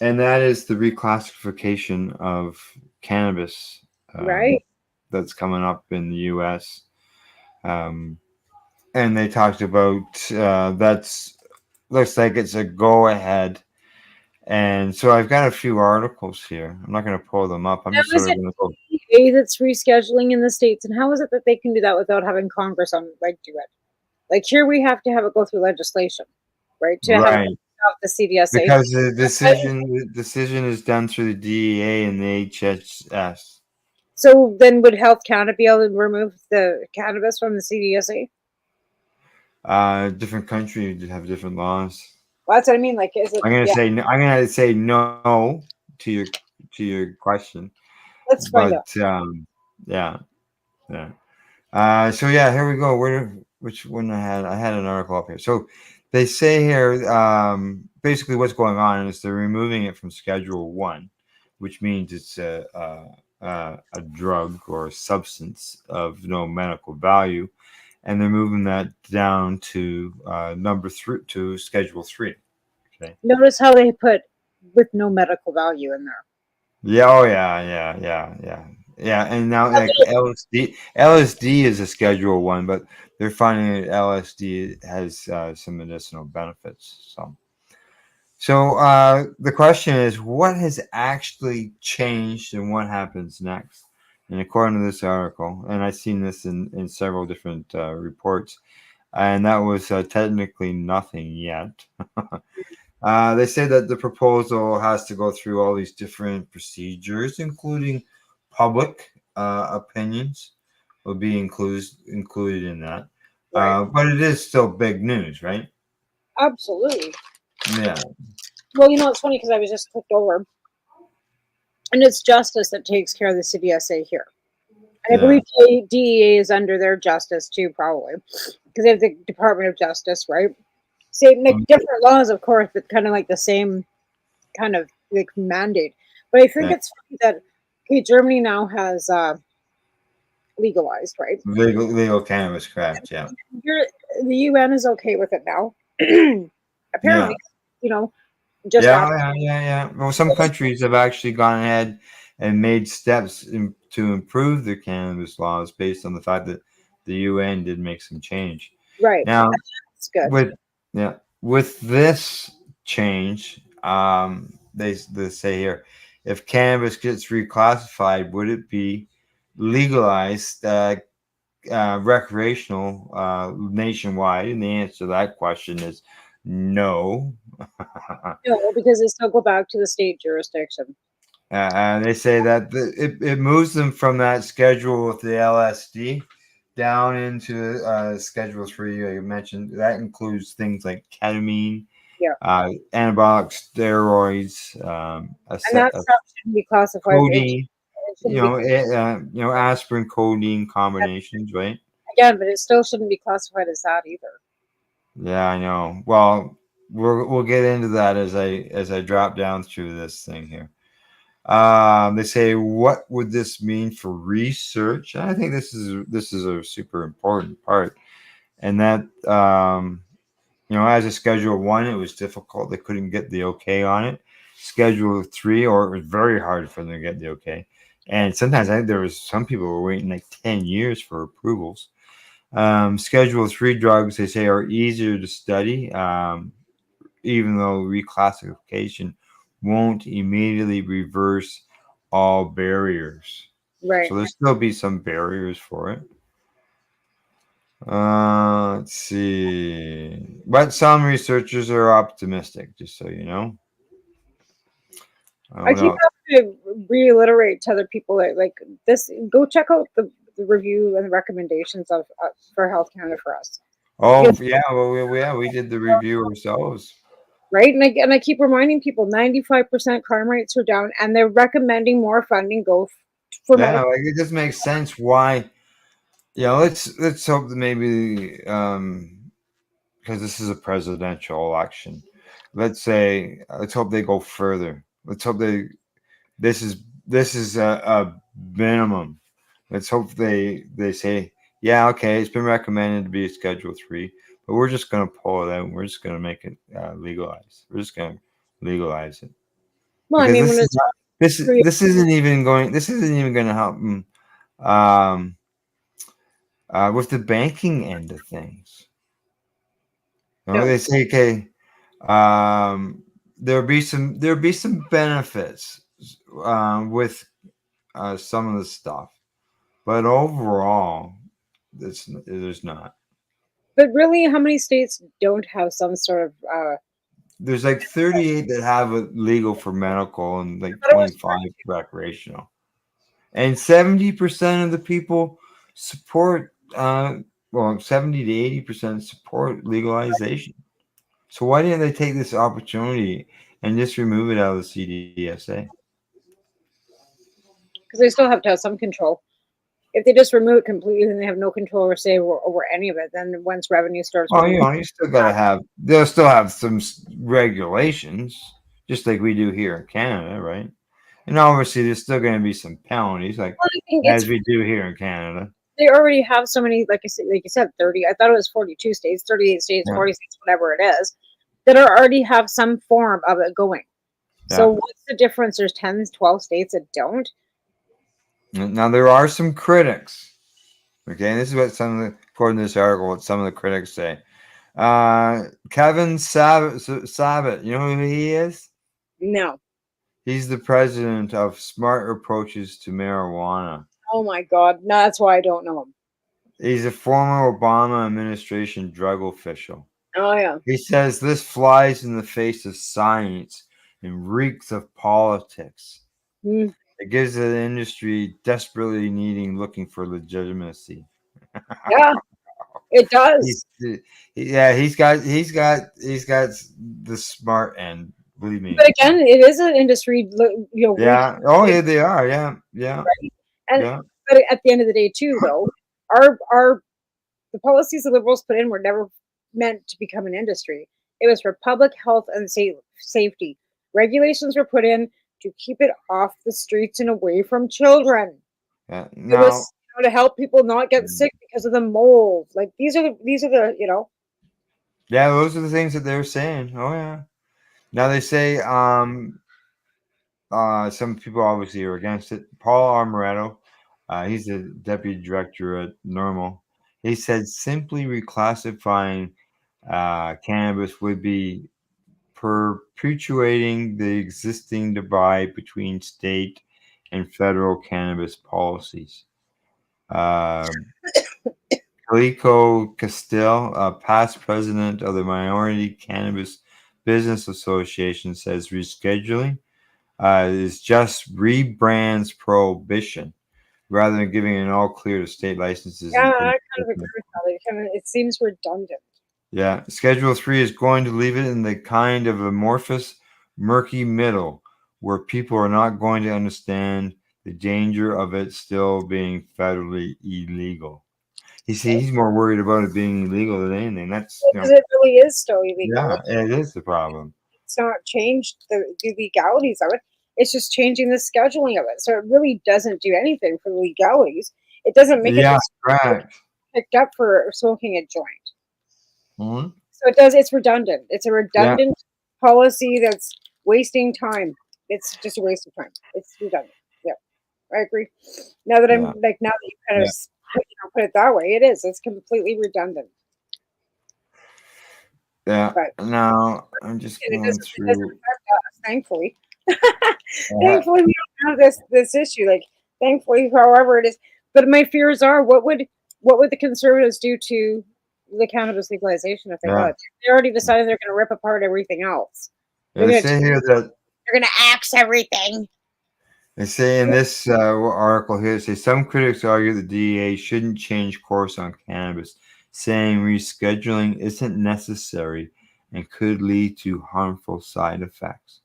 that is the reclassification of cannabis that's coming up in the U.S. And they talked about looks like it's a go-ahead. And so I've got a few articles here. I'm not going to pull them up. I'm just sort of going to go. That's rescheduling in the States, and how is it that they can do that without having Congress do it? Here we have to have it go through legislation, right? Have the CDSA. Because the decision is done through the DEA and the HHS. So then would Health Canada be able to remove the cannabis from the CDSA? Different countries have different laws. Well, that's what I mean. Is it? I'm gonna say no to your question. Let's find out. Yeah. So here we go. Which one I had an article up here. So they say here, basically what's going on is they're removing it from Schedule 1, which means it's a drug or a substance of no medical value, and they're moving that down to number 3 to Schedule 3. Okay. Notice how they put with no medical value in there. Yeah. Oh yeah. Yeah, and now LSD is a Schedule 1, but they're finding that LSD has some medicinal benefits. So the question is, what has actually changed and what happens next? And according to this article, and I've seen this in several different reports, and that was technically nothing yet. They say that the proposal has to go through all these different procedures, including public opinions will be included in that. Right. But it is still big news, right? Absolutely. Yeah. Well, it's funny because I was just clicked over, and it's Justice that takes care of the CDSA here. And I Yeah. believe DEA is under their Justice too, probably, because they have the Department of Justice, right? Same, like different laws, of course, but kind of like the same kind of like mandate. But I think Yeah. it's funny that Germany now has legalized, right? Legal cannabis, correct? Yeah. You're, the UN is okay with it now. Yeah. Apparently, just Yeah, after. yeah. Well, some countries have actually gone ahead and made steps to improve their cannabis laws based on the fact that the UN did make some change. Right. Now, That's good. with this change, they say here, if cannabis gets reclassified, would it be legalized recreational nationwide? And the answer to that question is no. No, because they still go back to the state jurisdiction. They say that it moves them from that schedule with the LSD down into schedule 3. I mentioned that includes things like ketamine, Yeah. anabolic steroids, And that stuff shouldn't be classified. codeine, It shouldn't be, aspirin, codeine combinations, right? again, but it still shouldn't be classified as that either. Yeah, I know. Well, we'll get into that as I drop down through this thing here. They say, what would this mean for research? And I think this is a super important part, and that as a Schedule 1, it was difficult. They couldn't get the okay on it. Schedule 3, or it was very hard for them to get the okay. And sometimes I think there was some people were waiting like 10 years for approvals. Schedule 3 drugs, they say, are easier to study, even though reclassification won't immediately reverse all barriers. Right. So there'll still be some barriers for it. Let's see. But some researchers are optimistic, just so you know. I keep having to reiterate to other people that like this. Go check out the review and the recommendations of for Health Canada for us. Oh, Because, yeah. Well, we did the review ourselves. right, and I keep reminding people 95% crime rates are down, and they're recommending more funding go for Yeah, medical. like it just makes sense why. Yeah, let's hope that maybe because this is a presidential election. Let's hope they go further. Let's hope this is a minimum. Let's hope they say, yeah, okay, it's been recommended to be a Schedule 3, but we're just going to pull it out. We're just going to make it legalized. We're just going to legalize it. Well, I Because mean, when it's this isn't even going to help them with the banking end of things. no, They say, okay, there'll be some benefits with some of the stuff, but overall, there's not. but really, how many states don't have some sort of? There's like 38 that have it legal for medical and like I thought it was 25 recreational, and 70% of the people support. 70 to 80% support legalization. So why didn't they take this opportunity and just remove it out of the CDSA? because they still have to have some control. If they just remove it completely, then they have no control or say over any of it. Then once revenue starts, Well, you still gotta have. They'll still have some regulations, just like we do here in Canada, right? And obviously, there's still going to be some penalties, like well, I think as we do here in Canada. they already have so many, like you said, 30. I thought it was 42 states, 38 states, Yeah. 40 states, whatever it is, that already have some form of it going. So Yeah. what's the difference? There's 10, 12 states that don't. Now there are some critics. Okay, and this is what according to this article, what some of the critics say. Kevin Sabat, you know who he is? No. He's the president of Smart Approaches to Marijuana. Oh my God. No, that's why I don't know him. He's a former Obama administration drug official. Oh yeah. He says this flies in the face of science and reeks of politics. Mm. It gives the industry desperately looking for legitimacy. Yeah. It does. He's got the smart end. Believe me. But again, it is an industry, Yeah. Oh yeah, they are. Yeah. Yeah. right? And Yeah. but at the end of the day, too, though, our the policies the Liberals put in were never meant to become an industry. It was for public health and safety. Regulations were put in to keep it off the streets and away from children. Yeah. It Now. was to help people not get sick because of the mold. Like these are the Yeah, those are the things that they're saying. Oh yeah. Now they say some people obviously are against it. Paul Armoretto, he's the deputy director at Normal. He said simply reclassifying cannabis would be perpetuating the existing divide between state and federal cannabis policies. Calico Castile, past president of the Minority Cannabis Business Association, says rescheduling is just rebrands prohibition rather than giving an all clear to state licenses. Yeah, I kind of agree with that. It seems redundant. Yeah, Schedule 3 is going to leave it in the kind of amorphous, murky middle where people are not going to understand the danger of it still being federally illegal. He's more worried about it being illegal than anything. That's Because it really is still illegal. yeah, it is the problem. It's not changed the legalities of it. It's just changing the scheduling of it. So it really doesn't do anything for the legalities. It doesn't make it correct. picked up for smoking a joint. Mm-hmm. So it's redundant. It's a redundant policy that's wasting time. It's just a waste of time. It's redundant. Yeah, I agree. Now that now that you kind of put it that way, it is. It's completely redundant. Yeah. But now I'm just going through. It doesn't affect us, thankfully. Thankfully, we don't have this issue. Like, thankfully, however it is. But my fears are, what would the Conservatives do to the cannabis legalization if they got it? They already decided they're going to rip apart everything else. They say here that they're going to axe everything. They say in this article here, they say some critics argue the DEA shouldn't change course on cannabis, saying rescheduling isn't necessary and could lead to harmful side effects.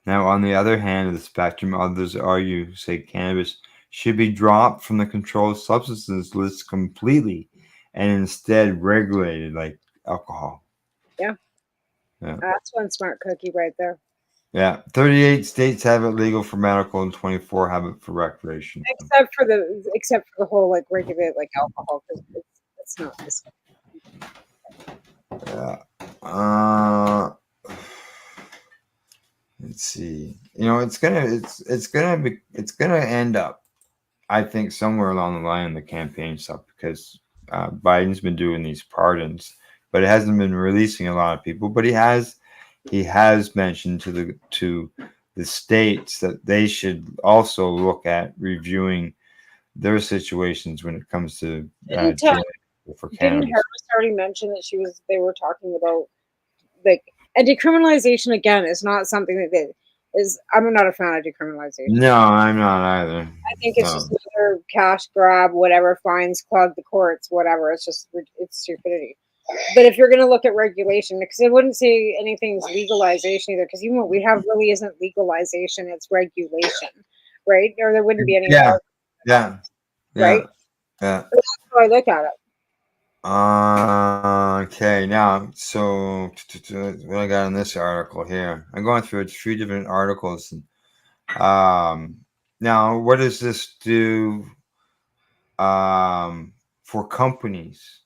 Now, on the other hand of the spectrum, others argue, say cannabis should be dropped from the controlled substances list completely and instead regulated like alcohol. Yeah. That's one smart cookie right there. Yeah, 38 states have it legal for medical and 24 have it for recreation. Except for the whole like regulated like alcohol, because it's not this. Yeah. Let's see. It's gonna end up, I think, somewhere along the line in the campaign stuff because Biden's been doing these pardons, but it hasn't been releasing a lot of people. But he has mentioned to the states that they should also look at reviewing their situations when it comes to for cannabis. Didn't Harris already mention that they were talking about like, and decriminalization again is not something that is. I'm not a fan of decriminalization. No, I'm not either. I think it's just another cash grab, whatever, fines clog the courts, whatever. It's stupidity. But if you're going to look at regulation, because I wouldn't say anything's legalization either, because even what we have really isn't legalization, it's regulation, right? Or there wouldn't be any. Yeah. Right? Yeah. That's how I look at it. Okay, now, so what I got in this article here? I'm going through 3 different articles. And, now, what does this do for companies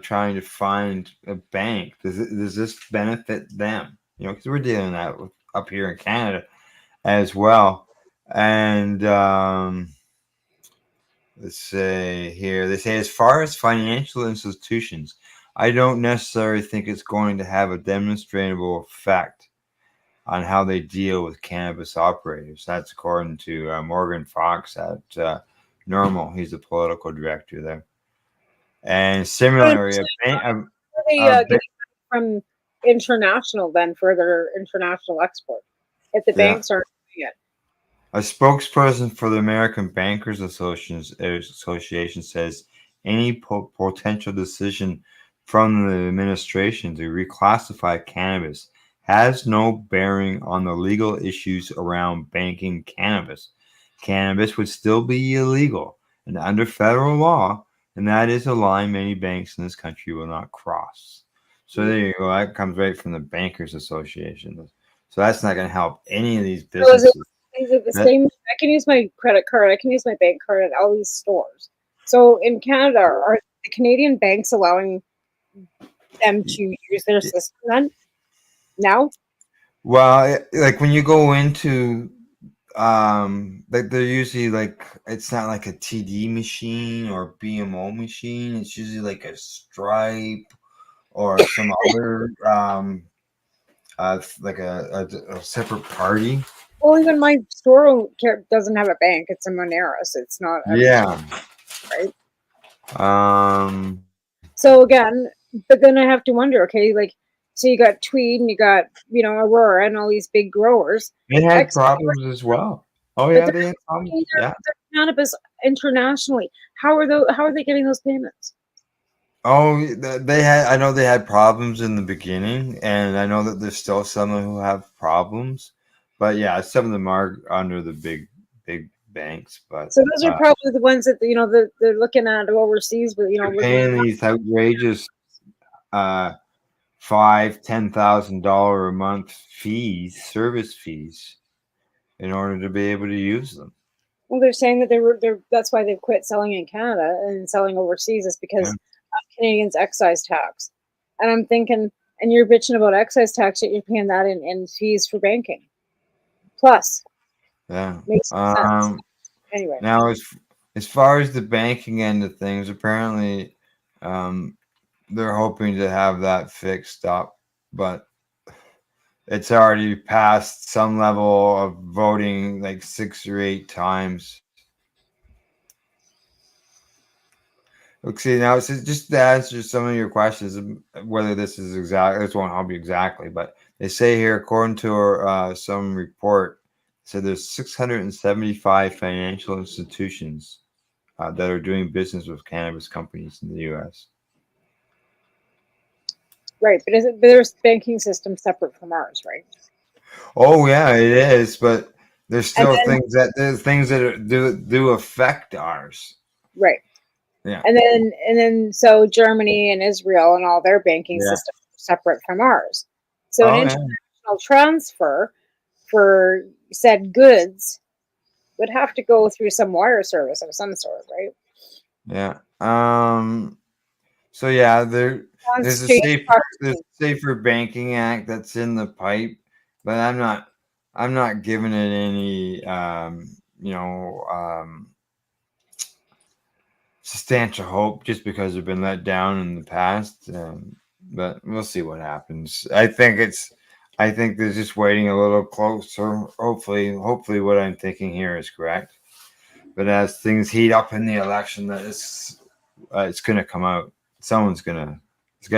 trying to find a bank? Does this benefit them? Because we're dealing with that up here in Canada as well. And let's say here, they say, as far as financial institutions, I don't necessarily think it's going to have a demonstrable effect on how they deal with cannabis operators. That's according to Morgan Fox at Normal. He's the political director there. And similarly, getting from international then for their international export if the banks aren't doing it. A spokesperson for the American Bankers Association says any potential decision from the administration to reclassify cannabis has no bearing on the legal issues around banking cannabis. Cannabis would still be illegal and under federal law, and that is a line many banks in this country will not cross. So there you go. That comes right from the Bankers Association. So that's not going to help any of these So businesses. is it the same? I can use my credit card. I can use my bank card at all these stores. So in Canada, are the Canadian banks allowing them to use their system then? Now? Well, like when you go into like they're usually like it's not like a TD machine or BMO machine. It's usually like a Stripe or some other like a separate party. Well, even my store doesn't have a bank. It's a Monera, so it's not Yeah. right. So again, but then I have to wonder, okay, like, so you got Tweed and you got, Aurora and all these big growers. They had problems as well. Oh yeah, they had problems. Yeah. Cannabis internationally. How are they getting those payments? Oh, they had. I know they had problems in the beginning, and I know that there's still some who have problems. But yeah, some of them are under the big banks. But so those are probably the ones that they're looking at overseas. But they're paying these outrageous $5,000-$10,000 a month service fees, in order to be able to use them. Well, they're saying that that's why they've quit selling in Canada and selling overseas is because of Canadians' excise tax. And I'm thinking, and you're bitching about excise tax, yet you're paying that in fees for banking. Plus, yeah, makes sense. Anyway, now as far as the banking end of things, apparently, they're hoping to have that fixed up, but it's already passed some level of voting, like 6 or 8 times. Look, see, now it's just to answer some of your questions, whether this won't help you exactly, but they say here, according to some report, so there's 675 financial institutions that are doing business with cannabis companies in the U.S. Right, but their banking system separate from ours, right? Oh yeah, it is, but there's still things that do affect ours. Right. Yeah. And then so Germany and Israel and all their banking systems are separate from ours. So an international transfer for said goods would have to go through some wire service of some sort, right? Yeah. So yeah, there's a safer banking act that's in the pipe, but I'm not giving it any substantial hope just because they've been let down in the past. But we'll see what happens. I think they're just waiting a little closer. Hopefully what I'm thinking here is correct. But as things heat up in the election, that it's going to come out. There's got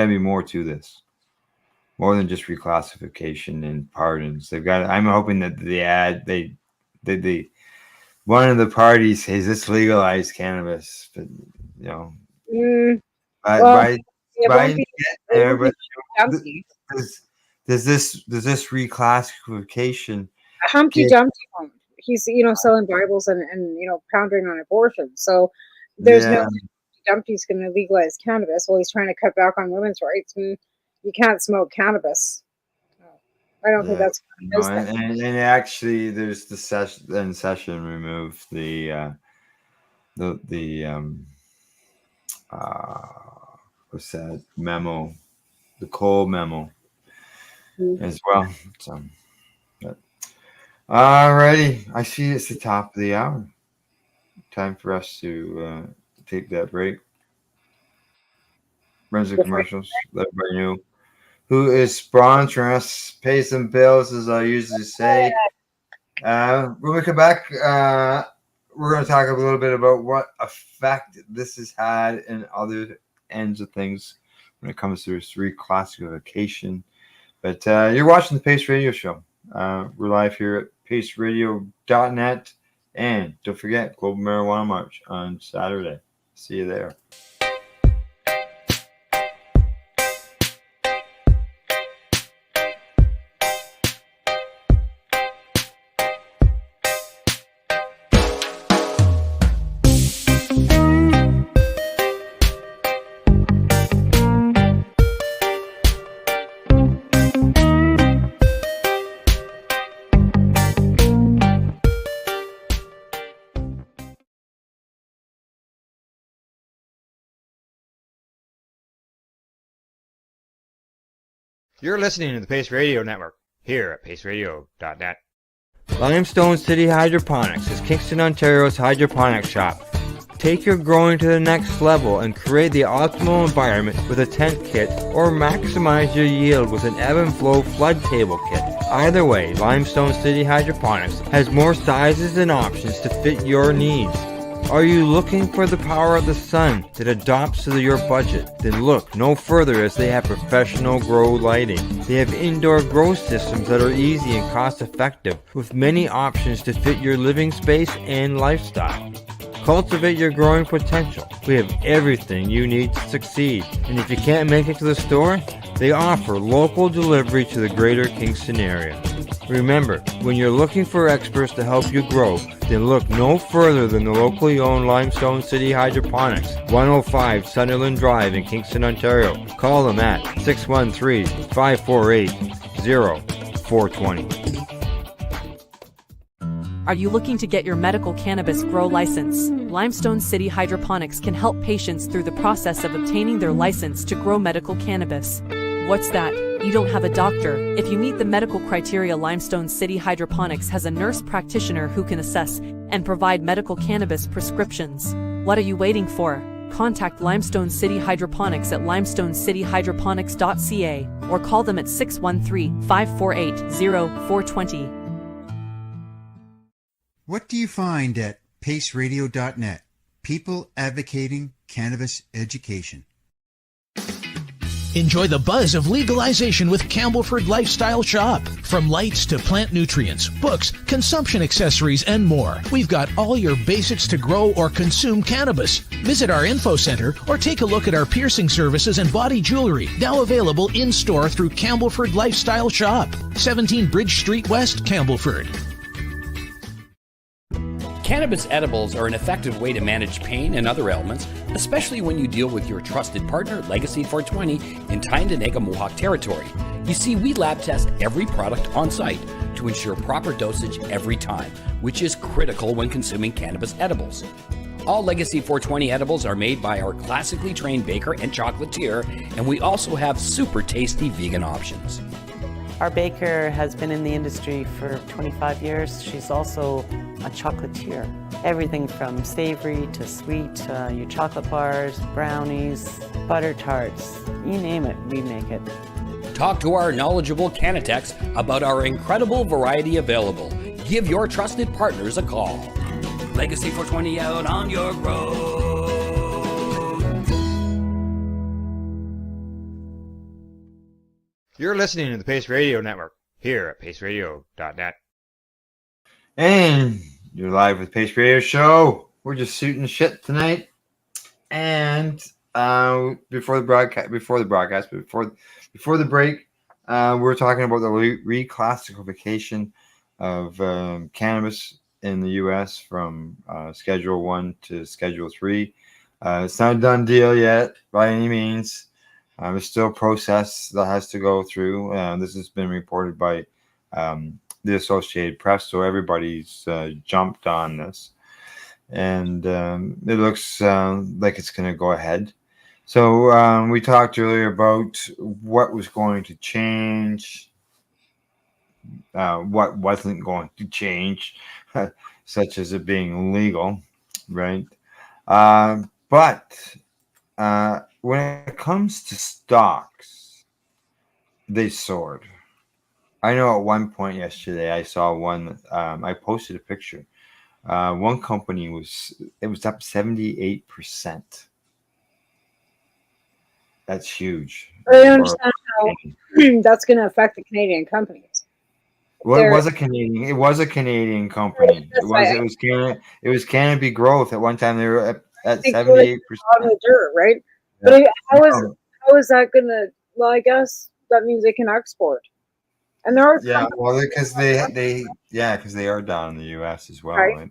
to be more to this, more than just reclassification and pardons. I'm hoping that one of the parties says let's legalize cannabis, but does this reclassification? Humpty Dumpty won't. He's selling Bibles and pounding on abortion. So there's no Dumpty's going to legalize cannabis. Well, he's trying to cut back on women's rights, and you can't smoke cannabis. I don't think that's and actually, there's the session removed the what's that memo, the Cole memo as well. So, alrighty, I see it's the top of the hour. Time for us to take that break. Runs the commercials. Let everybody know who is sponsoring us. Pay some bills, as I usually say. When we come back, we're going to talk a little bit about what effect this has had in other ends of things when it comes to this reclassification. But you're watching the Pace Radio Show. We're live here at paceradio.net. And don't forget, Global Marijuana March on Saturday. See you there. You're listening to the Pace Radio Network here at paceradio.net. Limestone City Hydroponics is Kingston, Ontario's hydroponics shop. Take your growing to the next level and create the optimal environment with a tent kit, or maximize your yield with an ebb and flow flood table kit. Either way, Limestone City Hydroponics has more sizes and options to fit your needs. Are you looking for the power of the sun that adapts to your budget? Then look no further, as they have professional grow lighting. They have indoor grow systems that are easy and cost effective, with many options to fit your living space and lifestyle. Cultivate your growing potential. We have everything you need to succeed. And if you can't make it to the store, they offer local delivery to the greater Kingston area. Remember, when you're looking for experts to help you grow, then look no further than the locally owned Limestone City Hydroponics, 105 Sunderland Drive in Kingston, Ontario. Call them at 613-548-0420. Are you looking to get your medical cannabis grow license? Limestone City Hydroponics can help patients through the process of obtaining their license to grow medical cannabis. What's that? You don't have a doctor. If you meet the medical criteria, Limestone City Hydroponics has a nurse practitioner who can assess and provide medical cannabis prescriptions. What are you waiting for? Contact Limestone City Hydroponics at limestonecityhydroponics.ca or call them at 613-548-0420. What do you find at paceradio.net? People advocating cannabis education. Enjoy the buzz of legalization with Campbellford Lifestyle Shop. From lights to plant nutrients, books, consumption accessories, and more, we've got all your basics to grow or consume cannabis. Visit our info center or take a look at our piercing services and body jewelry, now available in-store through Campbellford Lifestyle Shop, 17 Bridge Street West, Campbellford. Cannabis edibles are an effective way to manage pain and other ailments, especially when you deal with your trusted partner, Legacy 420, in Tyendinaga Mohawk territory. You see, we lab test every product on site to ensure proper dosage every time, which is critical when consuming cannabis edibles. All Legacy 420 edibles are made by our classically trained baker and chocolatier, and we also have super tasty vegan options. Our baker has been in the industry for 25 years. She's also a chocolatier. Everything from savory to sweet, your chocolate bars, brownies, butter tarts, you name it, we make it. Talk to our knowledgeable Cannatex about our incredible variety available. Give your trusted partners a call. Legacy 420 out on your road. You're listening to the Pace Radio Network here at paceradio.net. And you're live with Pace Radio Show. We're just shooting shit tonight. And before the break, we're talking about the reclassification of cannabis in the U.S. from Schedule 1 to Schedule 3. It's not a done deal yet by any means. There's still a process that has to go through. This has been reported by the Associated Press, so everybody's jumped on this. And it looks like it's going to go ahead. So we talked earlier about what was going to change, what wasn't going to change, such as it being legal, right? But when it comes to stocks, they soared. I know at one point yesterday I saw one. I posted a picture. One company was up 78%. That's huge. I don't understand how that's going to affect the Canadian companies. Well, it was a Canadian company. It was Canopy Growth. At one time they were at 78%. On the dirt, right? Yeah. But how is that going to? Well, I guess that means they can export. And there are because they are down in the U.S. as well. Right?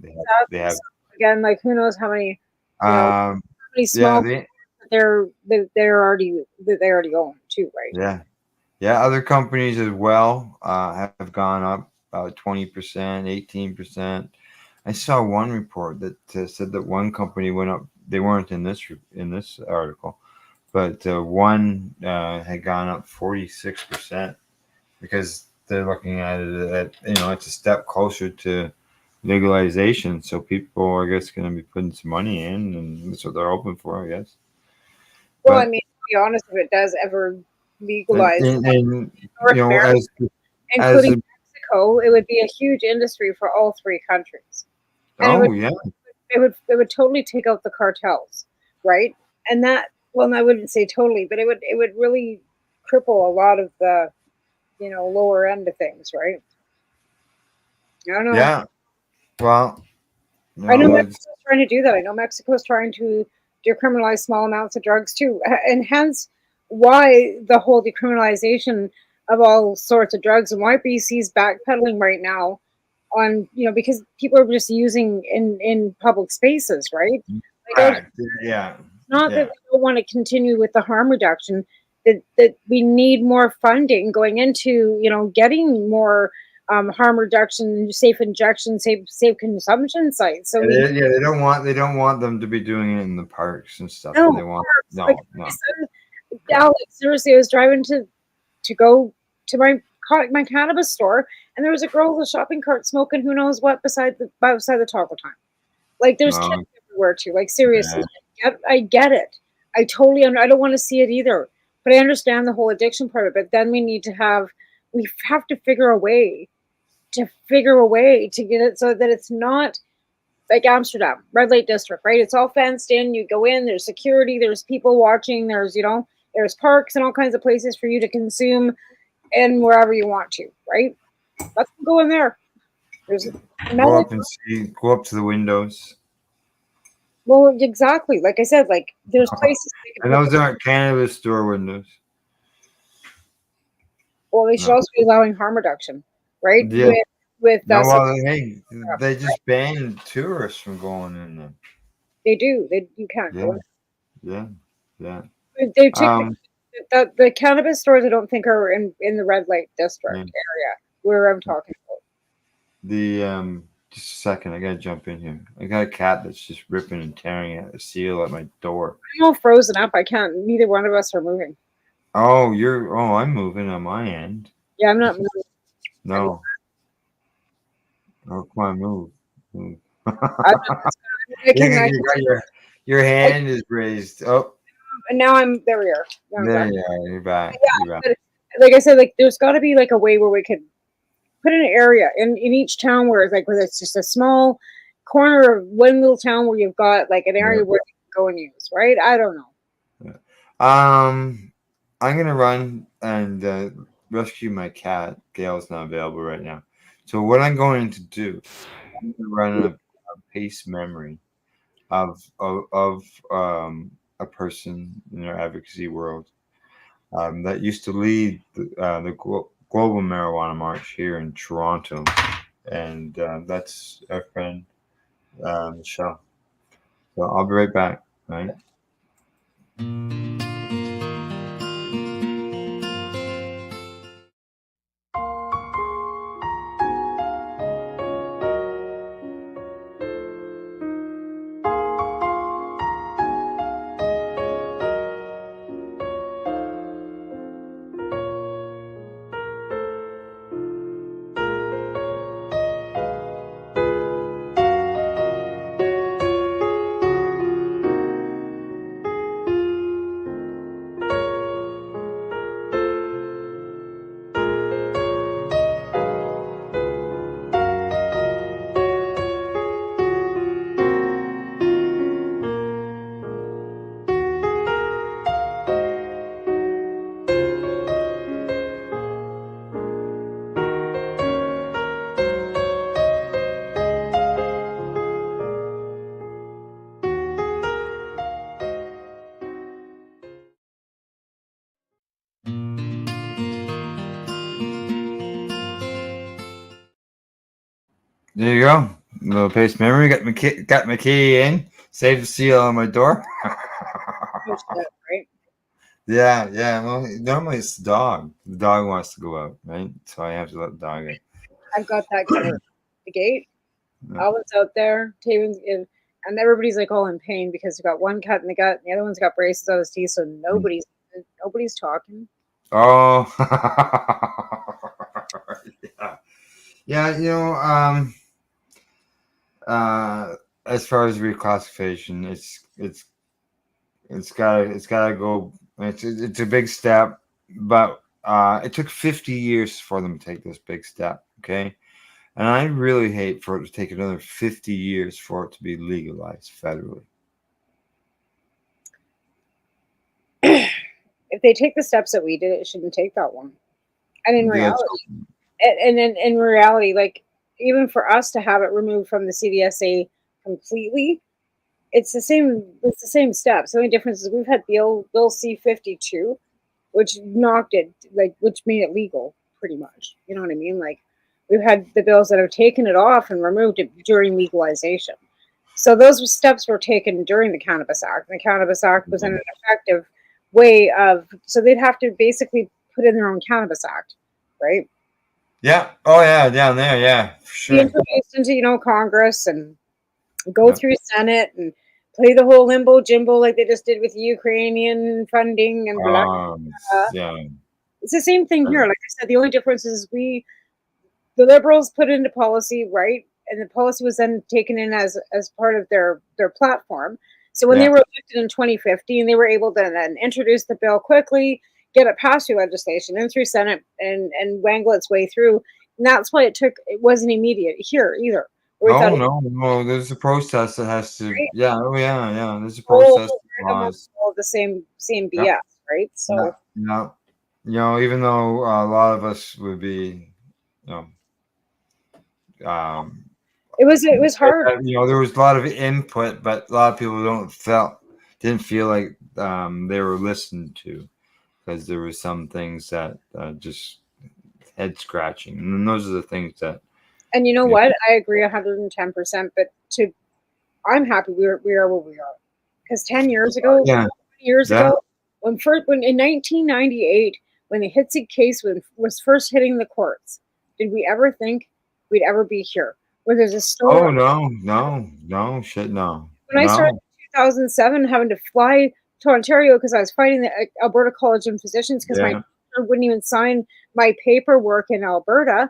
They have again, like who knows how many how many small they're already own too, right? Yeah. Other companies as well have gone up about 20%, 18%. I saw one report that said that one company went up. They weren't in this article, but one had gone up 46% because they're looking at it at, it's a step closer to legalization. So people are, I guess, going to be putting some money in, and that's what they're hoping for, I guess. Well, But, I mean, to be honest, if it does ever legalize and North America, including Mexico, it would be a huge industry for all three countries. And it would totally take out the cartels, right? And that, well, I wouldn't say totally, but it would really cripple a lot of the, lower end of things, right? I don't know. Yeah. Well, I know Mexico's trying to do that. I know Mexico's trying to decriminalize small amounts of drugs too, and hence why the whole decriminalization of all sorts of drugs, and why BC's backpedaling right now on, because people are just using in public spaces, right? Like, not that we don't want to continue with the harm reduction, that we need more funding going into, getting more harm reduction, safe injection, safe consumption sites. So they don't want them to be doing it in the parks and stuff. No, they want no. Alex, seriously, I was driving to go to my cannabis store, and there was a girl with a shopping cart smoking who knows what beside the taco time. Like, there's kids everywhere too. Like, seriously, I get it. I totally I don't want to see it either, but I understand the whole addiction part of it. But then we have to figure a way to get it so that it's not like Amsterdam, red light district, right? It's all fenced in. You go in, there's security, there's people watching, there's parks and all kinds of places for you to consume, and wherever you want to, right? Let's go in there. Go up and see. Go up to the windows. Well, exactly. Like I said, like there's places. And those aren't cannabis store windows. Well, they should also be allowing harm reduction, right? Yeah. Hey, they just banned tourists from going in there. They do. You can't go in. Yeah. They took the cannabis stores. I don't think are in the red light district area where I'm talking about. Just a second, I gotta jump in here. I got a cat that's just ripping and tearing at the seal at my door. I'm all frozen up. I can't. Neither one of us are moving. Oh, I'm moving on my end. Yeah, I'm not moving. No. Oh, come on, move. Your hand is raised. Oh. And now there we are. There you are. You're back. Yeah, but like I said, like there's got to be like a way where we could put an area in each town where it's just a small corner of one little town where you've got like an area where you can go and use, right? I don't know. I'm gonna run and rescue my cat. Gail's not available right now. So what I'm going to do, I'm going to run a pace memory of a person in our advocacy world that used to lead the Global Marijuana March here in Toronto, and that's our friend Michelle. So I'll be right back. All right. There you go. A little paste memory. Got my key in. Saved the seal on my door. Right? Yeah. Well, normally it's the dog. The dog wants to go out, right? So I have to let the dog in. I've got that covered. The gate. Alvin's out there. Taven's in. and everybody's like all in pain because they've got one cut in the gut and the other one's got braces on his teeth, so nobody's talking. Oh, yeah. As far as reclassification, it's gotta go. It's a big step, but it took 50 years for them to take this big step. Okay, and I really hate for it to take another 50 years for it to be legalized federally. If they take the steps that we did, it shouldn't take that long. And in reality, like even for us to have it removed from the CDSA completely, it's the same steps. The only difference is we've had Bill C-52, which knocked it, like, which made it legal pretty much. You know what I mean? Like, we've had the bills that have taken it off and removed it during legalization. So those steps were taken during the Cannabis Act. The Cannabis Act was an effective way of, so they'd have to basically put in their own Cannabis Act, right? Yeah. Oh yeah, down there. Yeah, for sure. Be introduced into, Congress and go through Senate and play the whole limbo jimbo like they just did with Ukrainian funding and blah. Yeah. It's the same thing here. Like I said, the only difference is the Liberals put into policy, right? And the policy was then taken in as part of their platform. So when they were elected in 2015, they were able to then introduce the bill quickly, get it passed through legislation and through Senate and wangle its way through. And that's why it wasn't immediate here either. No. There's a process that has to. Right? Yeah. Oh yeah. There's a process. All the same BS, right? So. Yeah. Even though a lot of us would be, it was hard. There was a lot of input, but a lot of people didn't feel like they were listened to, because there were some things that just head scratching, and those are the things that. And you know what? I agree 110%. But I'm happy we are where we are, because 10 years ago, ago, when in 1998, when the Hitzig case was first hitting the courts, did we ever think we'd ever be here? Where there's a story. Oh no, shit, no. When I started in 2007, having to fly to Ontario because I was fighting the Alberta College of Physicians because my doctor wouldn't even sign my paperwork in Alberta.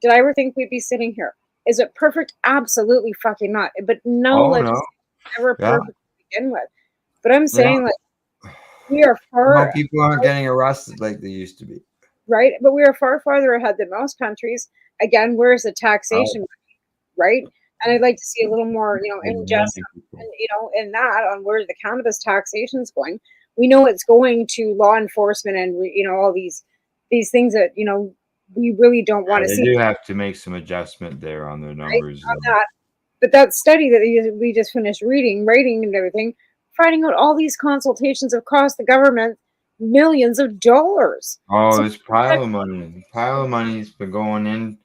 Did I ever think we'd be sitting here? Is it perfect? Absolutely fucking not. But no legislation ever perfect to begin with. But I'm saying we are far. People aren't getting arrested like they used to be. Right, but we are far farther ahead than most countries. Again, where's the taxation, right? And I'd like to see a little more, injustice, in that on where the cannabis taxation is going. We know it's going to law enforcement and all these things that we really don't want to see. They do have to make some adjustment there on their numbers. Right? On that. But that study that we just finished rating and everything, finding out all these consultations have cost the government millions of dollars. Oh, there's pile of money. Pile of money's been going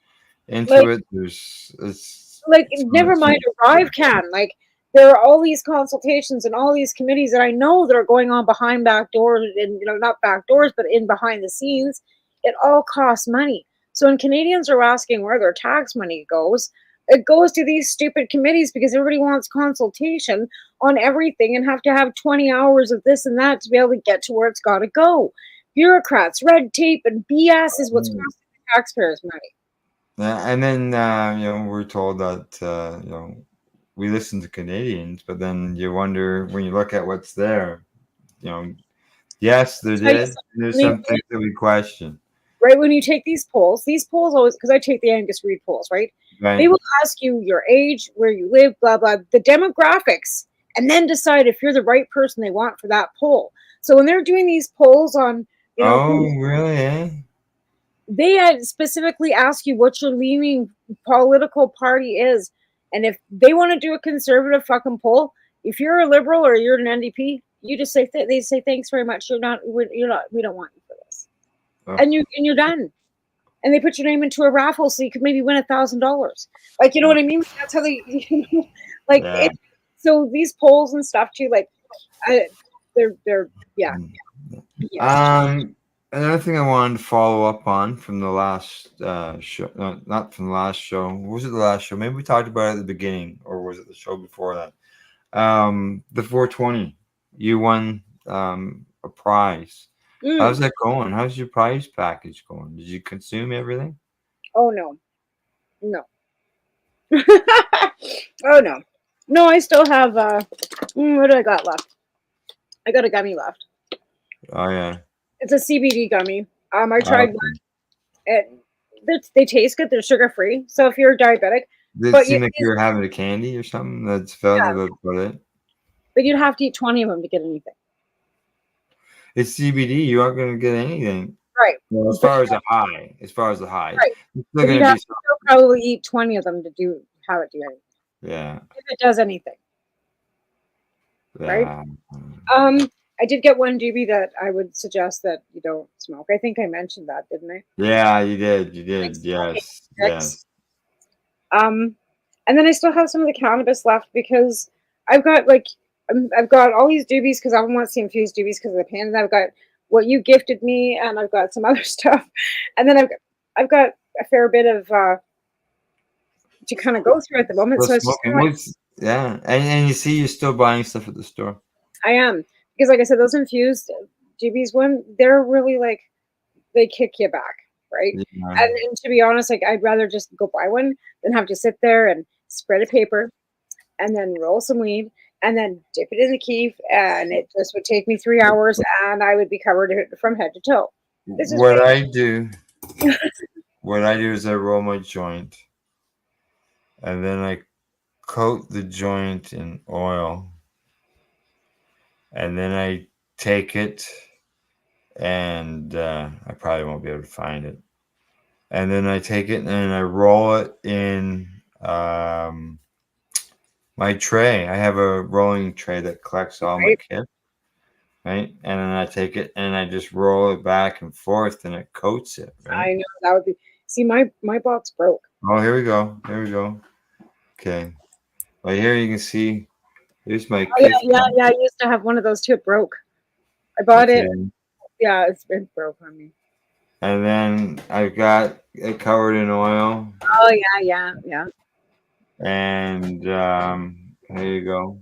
into it. It's never mind ArriveCan. Like, there are all these consultations and all these committees that I know that are going on behind back doors, and not back doors, but in behind the scenes. It all costs money. So when Canadians are asking where their tax money goes, it goes to these stupid committees because everybody wants consultation on everything and have to have 20 hours of this and that to be able to get to where it's got to go. Bureaucrats, red tape, and BS is what's costing the taxpayers money. And then, we're told that, we listen to Canadians, but then you wonder when you look at what's there, yes, there is. There's some things that we question. Right, when you take these polls always, because I take the Angus Reid polls, right? They will ask you your age, where you live, blah, blah, the demographics, and then decide if you're the right person they want for that poll. So when they're doing these polls on, really? They specifically ask you what your leaning political party is. And if they want to do a conservative fucking poll, if you're a liberal or you're an NDP, you just say, they say, thanks very much. We don't want you for this. And you're done. And they put your name into a raffle so you could maybe win $1,000. Like, you know what I mean? That's how they, so these polls and stuff too, they're. Another thing I wanted to follow up on from the last show, not from the last show. Was it the last show? Maybe we talked about it at the beginning, or was it the show before that? The 420. You won a prize. How's that going? How's your prize package going? Did you consume everything? Oh no. No. Oh no. No, I still have what do I got left? I got a gummy left. Oh yeah. It's a CBD gummy. I tried Okay. one. They taste good. They're sugar free. So if you're diabetic, Did it seem like you were having a candy or something? That's felt about it. but you'd have to eat 20 of them to get anything. It's CBD. You aren't going to get anything. Right. Well, as far as the high, it's Right. still But going you'd to have be. to probably eat 20 of them to have it do anything. Yeah. If it does anything. Right. Yeah. I did get one doobie that I would suggest that you don't smoke. I think I mentioned that, didn't I? Yeah, you did. You did. Yes. Yes. And then I still have some of the cannabis left because I've got I've got all these doobies because I want the infused doobies because of the pans. I've got what you gifted me, and I've got some other stuff, and then I've got a fair bit of to kind of go through at the moment. So it's just yeah, and you see, you're still buying stuff at the store. I am because, like I said, those infused doobies they're really they kick you back, right? Yeah. And to be honest, I'd rather just go buy one than have to sit there and spread a paper and then roll some weed and then dip it in the keef, and it just would take me 3 hours and I would be covered from head to toe. What I do is I roll my joint and then I coat the joint in oil and then I take it and I probably won't be able to find it. And then I take it and I roll it in my tray. I have a rolling tray that collects all my kit, right? And then I take it and I just roll it back and forth and it coats it, right? I know that would be. See, my box broke. Oh, here we go. Here we go. Okay. Well, here you can see. Here's my kit. Yeah. I used to have one of those too. It broke. I bought it. Yeah, it's been broke on me. And then I've got it covered in oil. Oh yeah. And there you go.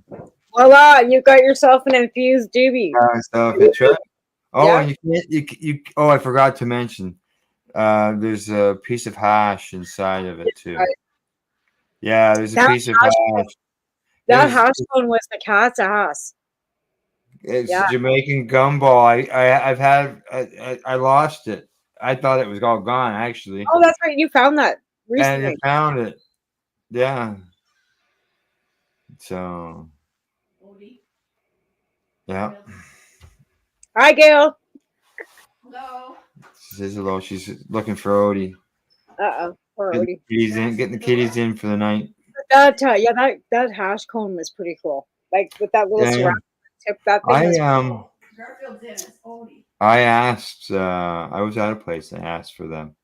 Voila! You got yourself an infused doobie. So if you try. Oh, and you. Oh, I forgot to mention. There's a piece of hash inside of it too. Yeah, there's a piece of hash. That hash bone was the cat's ass. It's Jamaican gumball. I've had. I lost it. I thought it was all gone actually. Oh, that's right. You found that recently. And you found it. Yeah. So. Yeah. Hi, Gail. Hello. She says hello. She's looking for Odie. Poor Odie. Getting the kitties in for the night. That hash cone was pretty cool. Like with that little ceramic tip. That thing Garfield's in it. Odie. I asked. I was at a place and I asked for them.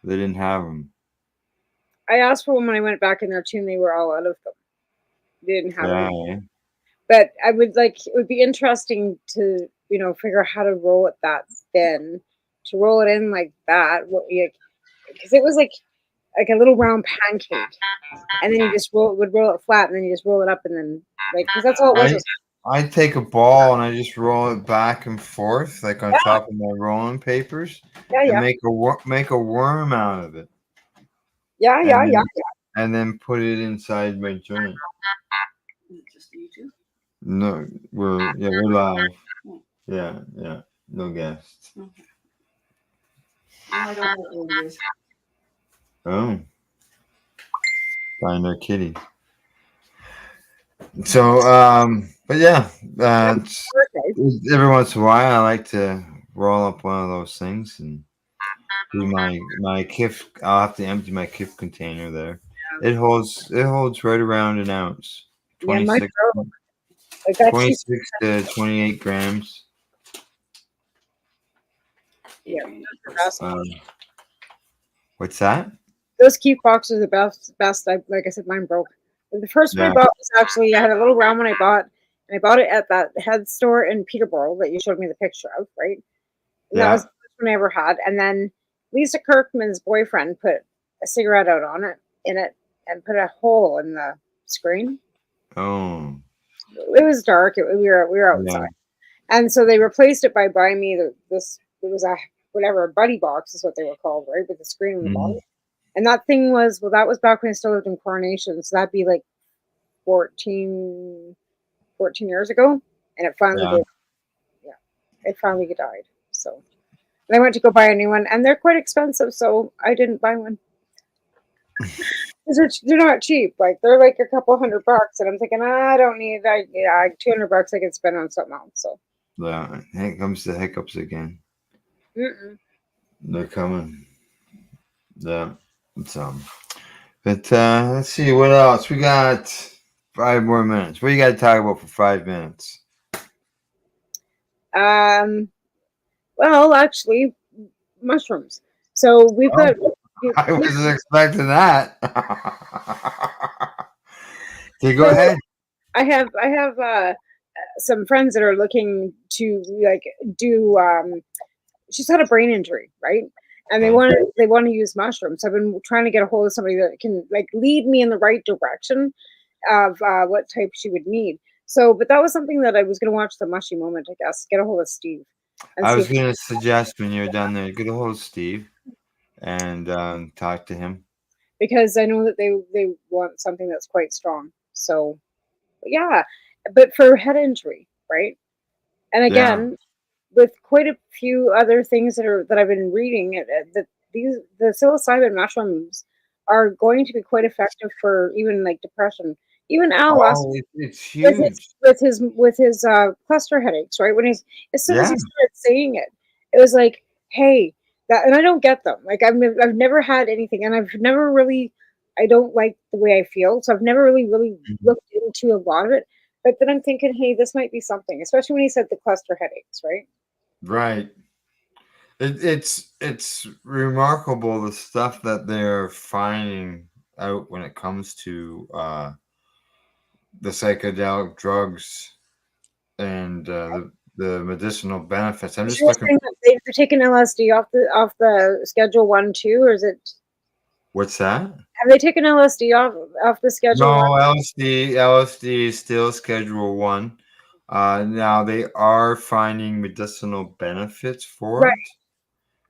They didn't have them. I asked for them when I went back in there too, and they were all out of them. They didn't have them. But I would it would be interesting to figure out how to roll it that thin, to roll it in like that, because it was like a little round pancake, and then you just would roll it flat, and then you just roll it up, and then because that's all it was. I take a ball and I just roll it back and forth like on top of my rolling papers. And make a worm out of it. Yeah. And then put it inside my joint. Is it just YouTube? No, we're live. Yeah. No guests. Okay. I don't know what it is. Oh. Find our kitty. So, but yeah, every once in a while I like to roll up one of those things and do my KIF. I'll have to empty my KIF container there. It holds right around an ounce. 26 to 28 grams. Yeah. What's that? Those keep boxes are the best. Like I said, mine broke. The first one I bought was actually, I had a little round one I bought it at that head store in Peterborough that you showed me the picture of, right? And that was the first one I ever had. And then Lisa Kirkman's boyfriend put a cigarette out in it, and put a hole in the screen. Oh. it was dark. We were outside, and so they replaced it by buying me this. It was a whatever, a buddy box is what they were called, right, with the screen on the bottom. And that thing was, well, that was back when I still lived in Coronation, so that'd be like 14 years ago, and it finally it finally died. So and I went to go buy a new one, and they're quite expensive, so I didn't buy one. Because they're not cheap. Like, they're like a couple $100, and I'm thinking, I don't need that. Yeah, $200 I could spend on something else. So yeah, here comes the hiccups again. They're coming. Yeah. So, but let's see what else we got. 5 more minutes. What do you got to talk about for 5 minutes? Well, actually, mushrooms. So we've got. I wasn't expecting that. Okay, go ahead. I have some friends that are looking to like do. She's had a brain injury, right? And they want to use mushrooms. I've been trying to get a hold of somebody that can like lead me in the right direction of what type she would need. So, but that was something that I was going to watch the Mushy Moment, I guess. Get a hold of Steve. I was going to suggest when you're done there, get a hold of Steve and talk to him. Because I know that they want something that's quite strong. So, yeah. But for head injury, right? And again, with quite a few other things that I've been reading, that the psilocybin mushrooms are going to be quite effective for even like depression. Even Al it's huge with his cluster headaches, right? When as soon as he started saying it, it was like, hey, that, and I don't get them. Like I've never had anything, and I've never really, I don't like the way I feel, so I've never really looked into a lot of it. But then I'm thinking, hey, this might be something, especially when he said the cluster headaches, right? Right. It's remarkable the stuff that they're finding out when it comes to the psychedelic drugs and the medicinal benefits. I'm just looking. They're taking LSD off the Schedule 1 too, or is it? What's that? Have they taken LSD off the Schedule? No, 1? LSD is still Schedule 1. Now they are finding medicinal benefits for it.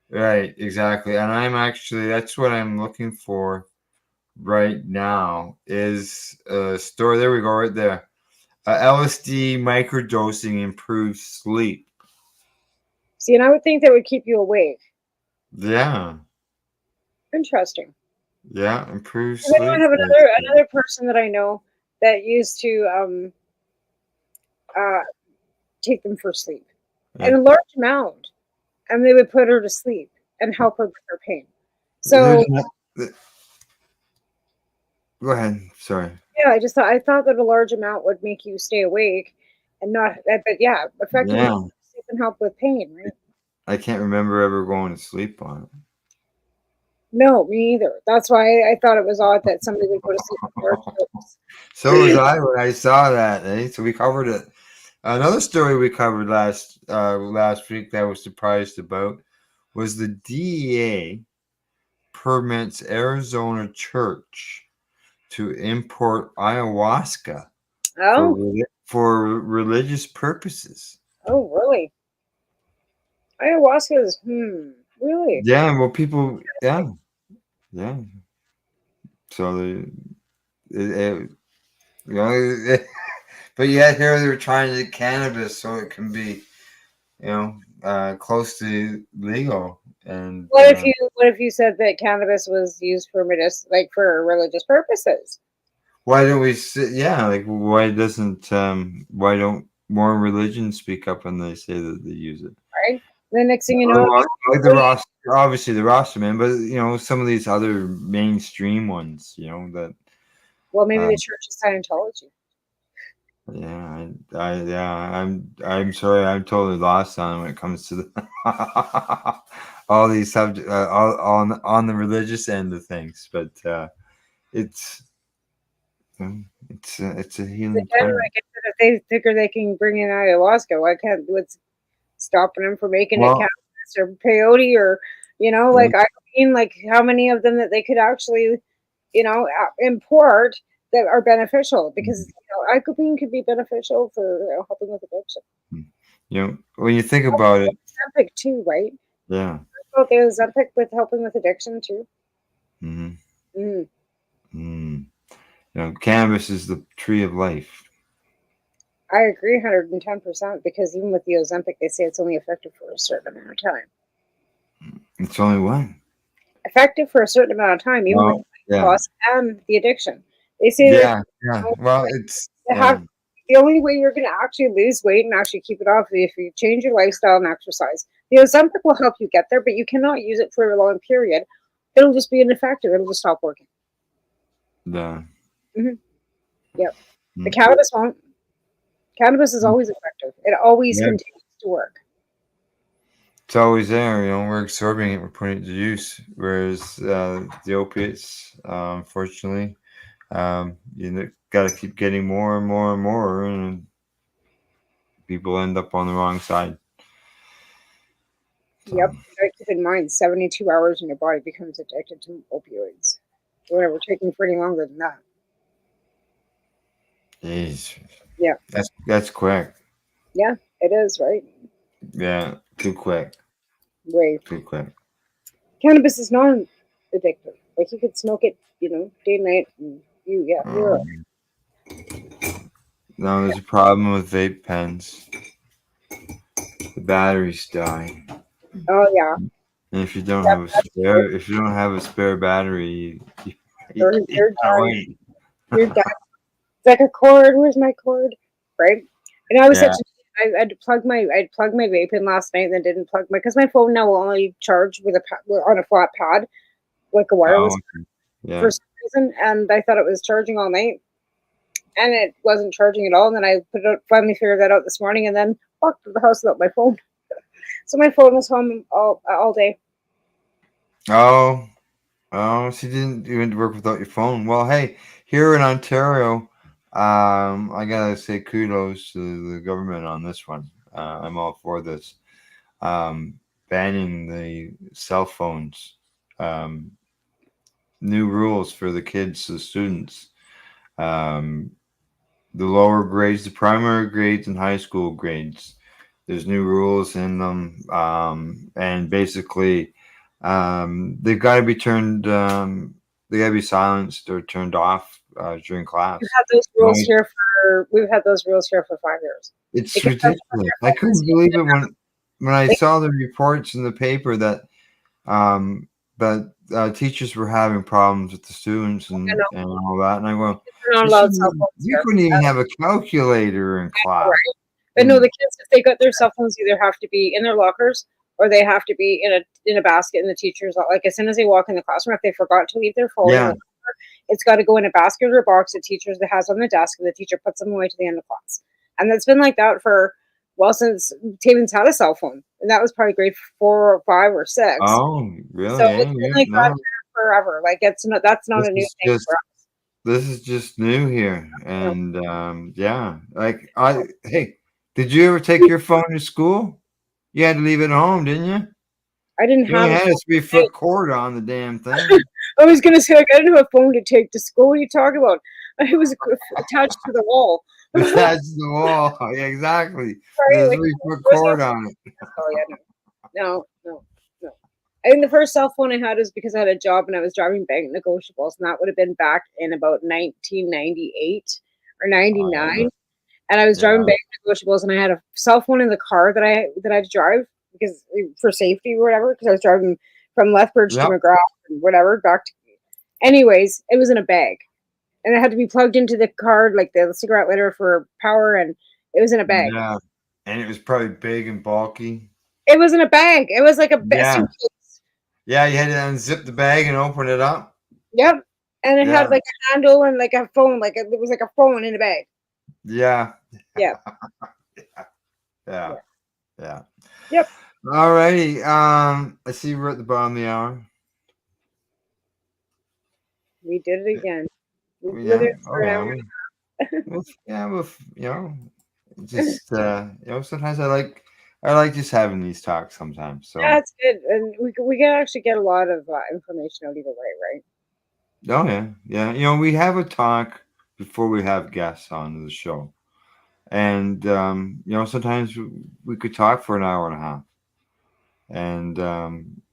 Right, exactly. And that's what I'm looking for right now is a story. There we go, right there. LSD microdosing improves sleep. See, and I would think that would keep you awake. Yeah. Interesting. Yeah, improves sleep. I have another person that I know that used to take them for sleep in a large amount, and they would put her to sleep and help her with her pain. So go ahead. Sorry. Yeah, I thought that a large amount would make you stay awake and not, but yeah, effectively sleep and help with pain, right? I can't remember ever going to sleep on it. No, me either. That's why I thought it was odd that somebody would go to sleep with large doses. So was I when I saw that. Eh? So we covered it. Another story we covered last week that I was surprised about was the DEA permits Arizona church to import ayahuasca for religious purposes. Oh, really? Ayahuasca is really? Yeah, well, people, yeah. So but yet here they're trying to cannabis so it can be, close to legal. And what if you said that cannabis was used for for religious purposes? Why don't we? Why don't more religions speak up when they say that they use it? Right. The next thing you know, like the roster, obviously the roster man, but some of these other mainstream ones, that. Well, maybe the Church of Scientology. Yeah, I'm sorry, I'm totally lost on when it comes to all these subjects, on the religious end of things, but it's a healing. If they figure they can bring in ayahuasca, what's stopping them from making it cannabis or peyote or I mean, like how many of them that they could actually import that are beneficial, because lycopene could be beneficial for helping with addiction. You know, when you think about it, Ozempic too, right? yeah. Oh, there's Ozempic with helping with addiction too. Mm-hmm. Mm. You know, cannabis is the tree of life. I agree 110% because even with the Ozempic, they say it's only effective for a certain amount of time. It's only one. Effective for a certain amount of time, even with yeah. loss and the addiction. They say Yeah. Well, it's the only way you're going to actually lose weight and actually keep it off is if you change your lifestyle and exercise. The Ozempic will help you get there, but you cannot use it for a long period. It'll just be ineffective. It'll just stop working. Yeah. Mm-hmm. Yep. The cannabis won't. Cannabis is always effective. It always continues to work. It's always there, you know. We're absorbing it, we're putting it to use. Whereas the opiates, unfortunately, you got to keep getting more and more and more, and people end up on the wrong side. So. Yep. You gotta keep in mind, 72 hours and your body becomes addicted to opioids. We're never taking for any longer than that. Jeez. Yeah. That's quick. Yeah, it is, right? Yeah, too quick. Way too quick. Cannabis is non-addictive. Like you could smoke it, day and night, and you're. No, there's a problem with vape pens. The batteries die. Oh yeah. And if you don't have a spare battery, you're done. You're done. It's like a cord. Where's my cord? Right. And I was I'd plug my vape in last night and then didn't plug because my phone now will only charge with on a flat pad, like a wireless for some reason. And I thought it was charging all night, and it wasn't charging at all. And then I finally figured that out this morning, and then walked to the house without my phone. So my phone was home all day. Oh, so you didn't even work without your phone. Well, hey, here in Ontario, I gotta say kudos to the government on this one. I'm all for this. Banning the cell phones. New rules for the kids, the students. The lower grades, the primary grades and high school grades. There's new rules in them. And basically, they've got to be turned, they got to be silenced or turned off during class. We've had those rules here for 5 years. It's ridiculous. I couldn't believe it when I saw the reports in the paper that teachers were having problems with the students and all that. And I go, you couldn't even have a calculator in class. Right. But no, the kids, if they got their cell phones, either have to be in their lockers or they have to be in a basket in the teacher's, like as soon as they walk in the classroom, if they forgot to leave their phone, it's got to go in a basket or a box the teacher has on the desk, and the teacher puts them away to the end of class. And that's been like that since Taven's had a cell phone, and that was probably grade 4 or 5 or 6. Oh, really? So it's been like that forever. Like that's not a new thing for us. This is just new here, and hey, did you ever take your phone to school? You had to leave it at home, didn't you? I didn't have. You had a 3-foot cord on the damn thing. I was gonna say, I didn't have a phone to take to school. What are you talking about? It was attached to the wall. Attached to the wall. Yeah, exactly. There's a 3-foot cord on it. Oh yeah, no. I think the first cell phone I had was because I had a job and I was driving bank negotiables, and that would have been back in about 1998 or 99. And I was driving bank negotiables, and I had a cell phone in the car that I had to drive because for safety or whatever. Because I was driving from Lethbridge to McGrath and whatever back to. Anyways, it was in a bag, and it had to be plugged into the car, like the cigarette lighter for power, and it was in a bag. Yeah, and it was probably big and bulky. It was in a bag. It was like a suitcase. Yeah, you had to unzip the bag and open it up. Yep, and it had like a handle and like a phone, it was like a phone in a bag. Yeah. Yeah. Yep. All righty. I see we're at the bottom of the hour. We did it again. Sometimes I like just having these talks sometimes. So yeah, it's good, and we can actually get a lot of information out either way, right? Oh yeah. We have a talk before we have guests on the show. And sometimes we could talk for an hour and a half. And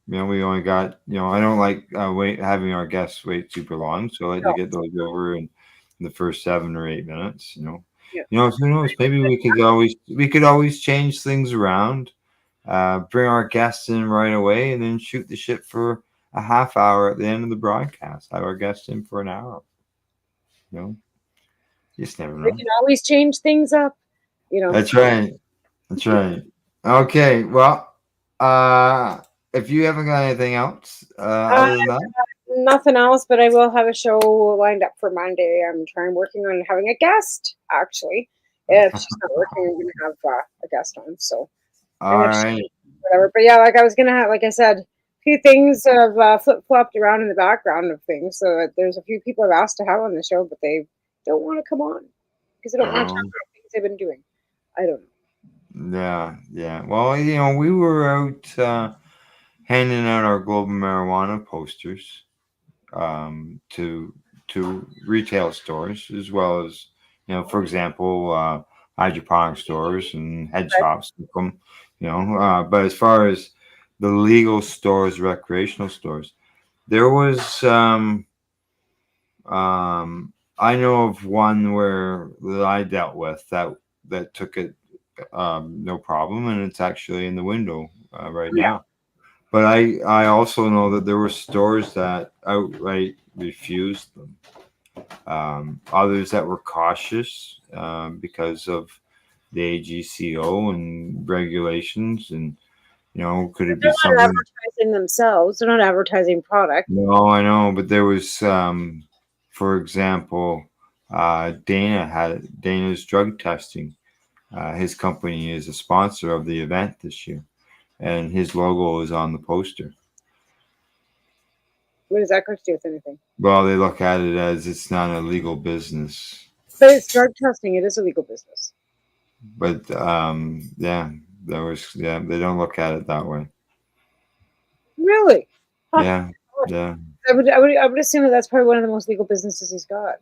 we only got, I don't like having our guests wait super long, so I like to get those over in the first 7 or 8 minutes. Who knows? Maybe we could always change things around, bring our guests in right away, and then shoot the shit for a half hour at the end of the broadcast. Have our guests in for an hour. You just never know. We can always change things up. That's right. That's right. Okay. Well, if you haven't got anything else, other than that, nothing else, but I will have a show lined up for Monday. I'm working on having a guest, actually. If she's not working, I'm going to have a guest on. So, all right. Whatever. But yeah, like I was going to have, like I said, a few things have flip-flopped around in the background of things. So there's a few people I've asked to have on the show, but they don't want to come on because they don't want to talk about things they've been doing. I don't know. Yeah. Well, we were out handing out our global marijuana posters to retail stores, as well as, for example, hydroponic stores and head shops. But as far as the legal stores, recreational stores, there was I know of one that I dealt with that took it no problem, and it's actually in the window right now. But I also know that there were stores that outright refused them. Others that were cautious because of the AGCO and regulations, and could it be something? They're not advertising themselves. They're not advertising product. No, I know, but there was, for example, Dana's drug testing. His company is a sponsor of the event this year, and his logo is on the poster. What does that got to do with anything? Well, they look at it as it's not a legal business. But it's drug testing. It is a legal business. But they don't look at it that way. Really? Yeah. I would assume that's probably one of the most legal businesses he's got.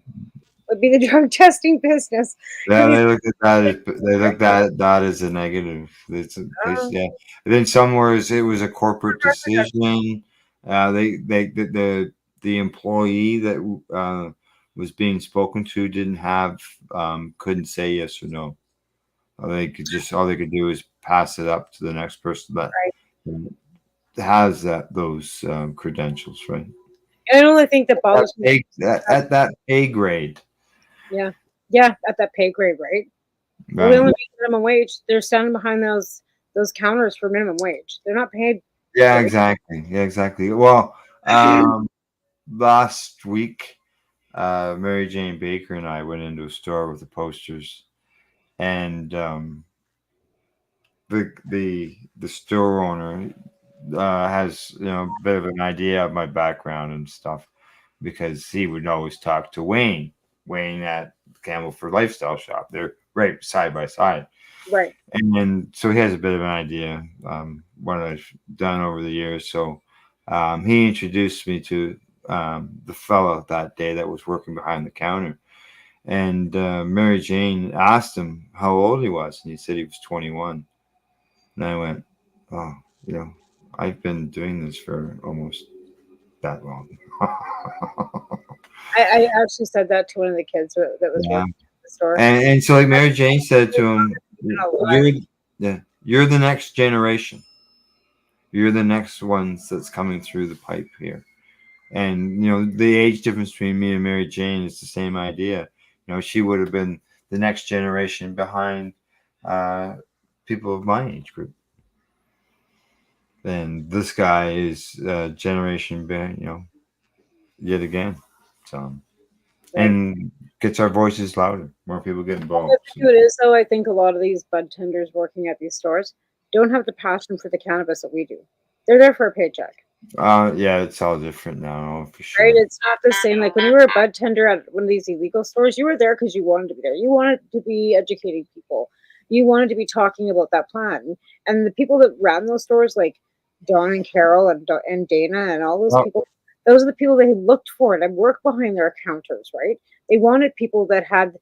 Would be the drug testing business. Yeah, they look at that. They look at that as a negative. Yeah. And then somewhere it was a corporate decision. The employee that was being spoken to couldn't say yes or no. All they could do is pass it up to the next person that has those credentials, right? And I only think that bothers me at that pay grade. Yeah, at that pay grade, right? Well, they only make minimum wage. They're standing behind those counters for minimum wage. They're not paid. Yeah, exactly. Well, last week, Mary Jane Baker and I went into a store with the posters, and the store owner has a bit of an idea of my background and stuff, because he would always talk to Wayne at Campbellford Lifestyle Shop. They're right side by side. Right. And so he has a bit of an idea what I've done over the years. So he introduced me to the fellow that day that was working behind the counter. And Mary Jane asked him how old he was, and he said he was 21. And I went, oh, I've been doing this for almost that long. I actually said that to one of the kids that was working at the store. And so Mary Jane said to him, you're the next generation. You're the next ones that's coming through the pipe here. And, the age difference between me and Mary Jane is the same idea. She would have been the next generation behind people of my age group. And this guy is generation, yet again. So, and gets our voices louder. More people get involved. It is, though. I think a lot of these bud tenders working at these stores don't have the passion for the cannabis that we do. They're there for a paycheck. Yeah, it's all different now, for sure. Right? It's not the same. Like when you were a bud tender at one of these illegal stores, you were there because you wanted to be there. You wanted to be educating people. You wanted to be talking about that plan. And the people that ran those stores, like Don and Carol and Dana and all those people, those are the people they looked for and worked behind their counters, right? They wanted people that had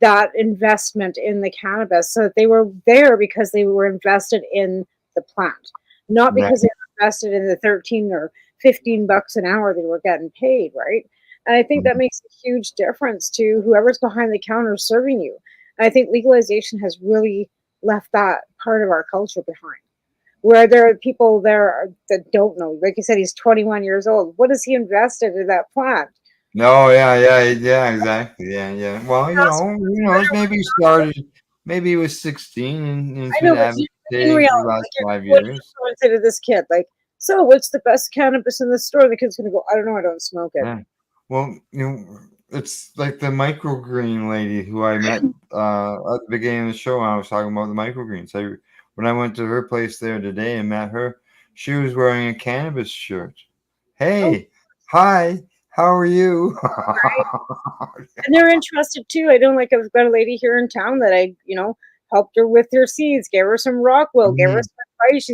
that investment in the cannabis, so that they were there because they were invested in the plant, not because they were invested in the 13 or 15 bucks an hour they were getting paid, right? And I think that makes a huge difference to whoever's behind the counter serving you. And I think legalization has really left that part of our culture behind, where there are people there that don't know. Like you said, he's 21 years old. What has he invested in that plant? No, yeah, exactly. Yeah. Well, who knows? Maybe he started, maybe he was 16 and I he's know, been but in advocating reality, for the last like, 5 what is years. going to say to this kid? Like, so what's the best cannabis in the store? The kid's going to go, I don't know, I don't smoke it. Yeah. Well, it's like the microgreen lady who I met at the beginning of the show when I was talking about the microgreens. When I went to her place there today and met her, she was wearing a cannabis shirt. Hey, hi, how are you? And they're interested too. I don't like, I've got a lady here in town that I, helped her with her seeds, gave her some Rockwell, gave her some rice.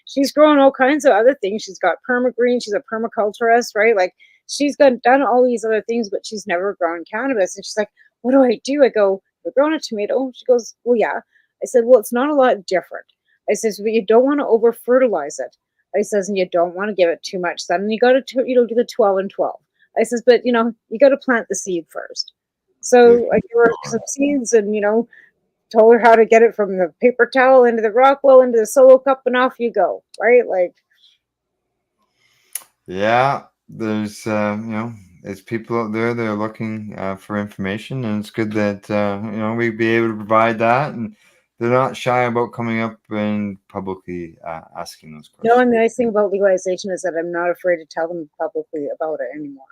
She's grown all kinds of other things. She's got permagreen, she's a permaculturist, right? Like she's done all these other things, but she's never grown cannabis. And she's like, what do I do? I go, you're growing a tomato? She goes, well, yeah. I said, well, it's not a lot different. I says, but you don't want to over fertilize it. I says, and you don't want to give it too much sun. And you got to, do the 12 and 12. I says, but you got to plant the seed first. So I gave her some seeds and, told her how to get it from the paper towel into the Rockwell, into the solo cup, and off you go. Right? Like, yeah, there's, there's people out there that are looking for information, and it's good that, we'd be able to provide that. And they're not shy about coming up and publicly asking those questions. And the nice thing about legalization is that I'm not afraid to tell them publicly about it anymore.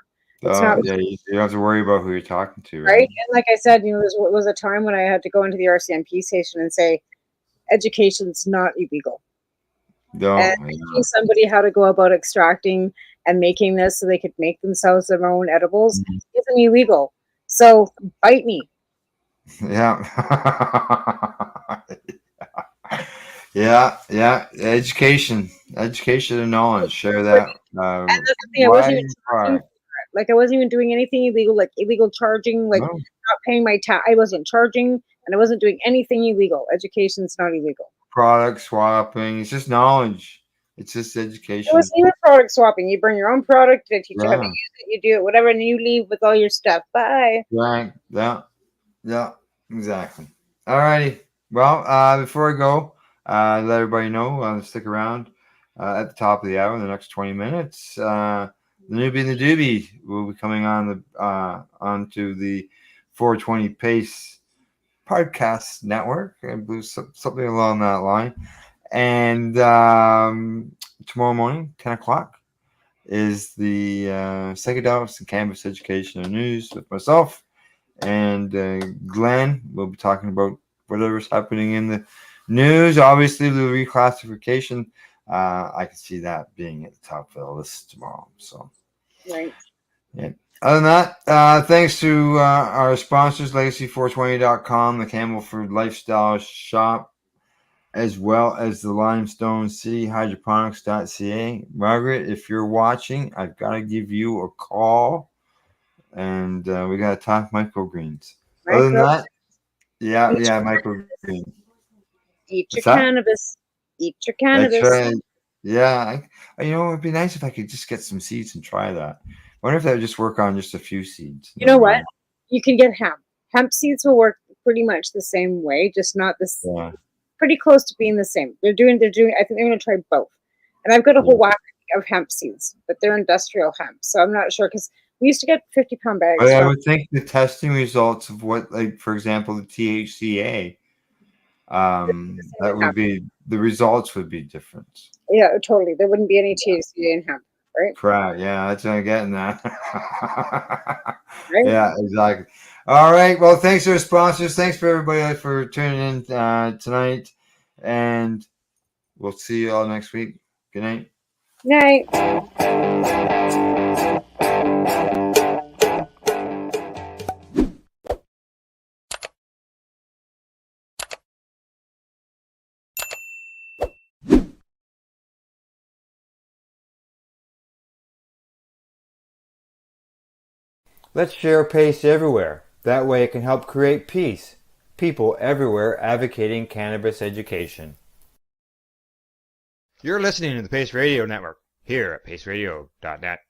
It's not, yeah, you don't have to worry about who you're talking to, right? And like I said, there was a time when I had to go into the RCMP station and say, education's not illegal. And teaching somebody how to go about extracting and making this so they could make themselves their own edibles isn't illegal. So bite me. Yeah. Yeah. Education and knowledge. Share that. And that's the thing, I wasn't even charging for it. Like I wasn't even doing anything illegal, like illegal charging, like not paying my tax. I wasn't charging, and I wasn't doing anything illegal. Education's not illegal. Product swapping. It's just knowledge. It's just education. It wasn't even product swapping. You bring your own product, they teach you how to use it, you do it, whatever, and you leave with all your stuff. Bye. Right. Yeah. Exactly. All righty. Well, before I go, let everybody know, stick around at the top of the hour in the next 20 minutes. The newbie and the doobie will be coming on onto the 420 Pace podcast network. I believe something along that line. And tomorrow morning, 10 o'clock, is the psychedelics and cannabis education and news with myself. And Glenn will be talking about whatever's happening in the news. Obviously, the reclassification, I can see that being at the top of the list tomorrow. So, right. Yeah. Other than that, thanks to our sponsors, Legacy420.com, the Campbellford Lifestyle Shop, as well as the Limestone City Hydroponics.ca. Margaret, if you're watching, I've got to give you a call. And we got to talk microgreens. Other than that, yeah, microgreens. Eat your cannabis. Eat your cannabis. That's right. Yeah, it'd be nice if I could just get some seeds and try that. I wonder if that would just work on just a few seeds. You know what? You can get hemp. Hemp seeds will work pretty much the same way, just not this. Yeah. Pretty close to being the same. They're doing. I think they're going to try both. And I've got a whole whack of hemp seeds, but they're industrial hemp, so I'm not sure because we used to get 50-pound bags. But I would think the testing results of what, like for example, the THCA, that would be the results would be different. Yeah, totally. There wouldn't be any THCA in hemp, right? Correct. Yeah, that's what I'm getting that. Right? Yeah, exactly. All right. Well, thanks to our sponsors. Thanks for everybody for tuning in tonight, and we'll see you all next week. Good night. Night. Let's share PACE everywhere. That way it can help create peace. People everywhere advocating cannabis education. You're listening to the Pace Radio Network here at paceradio.net.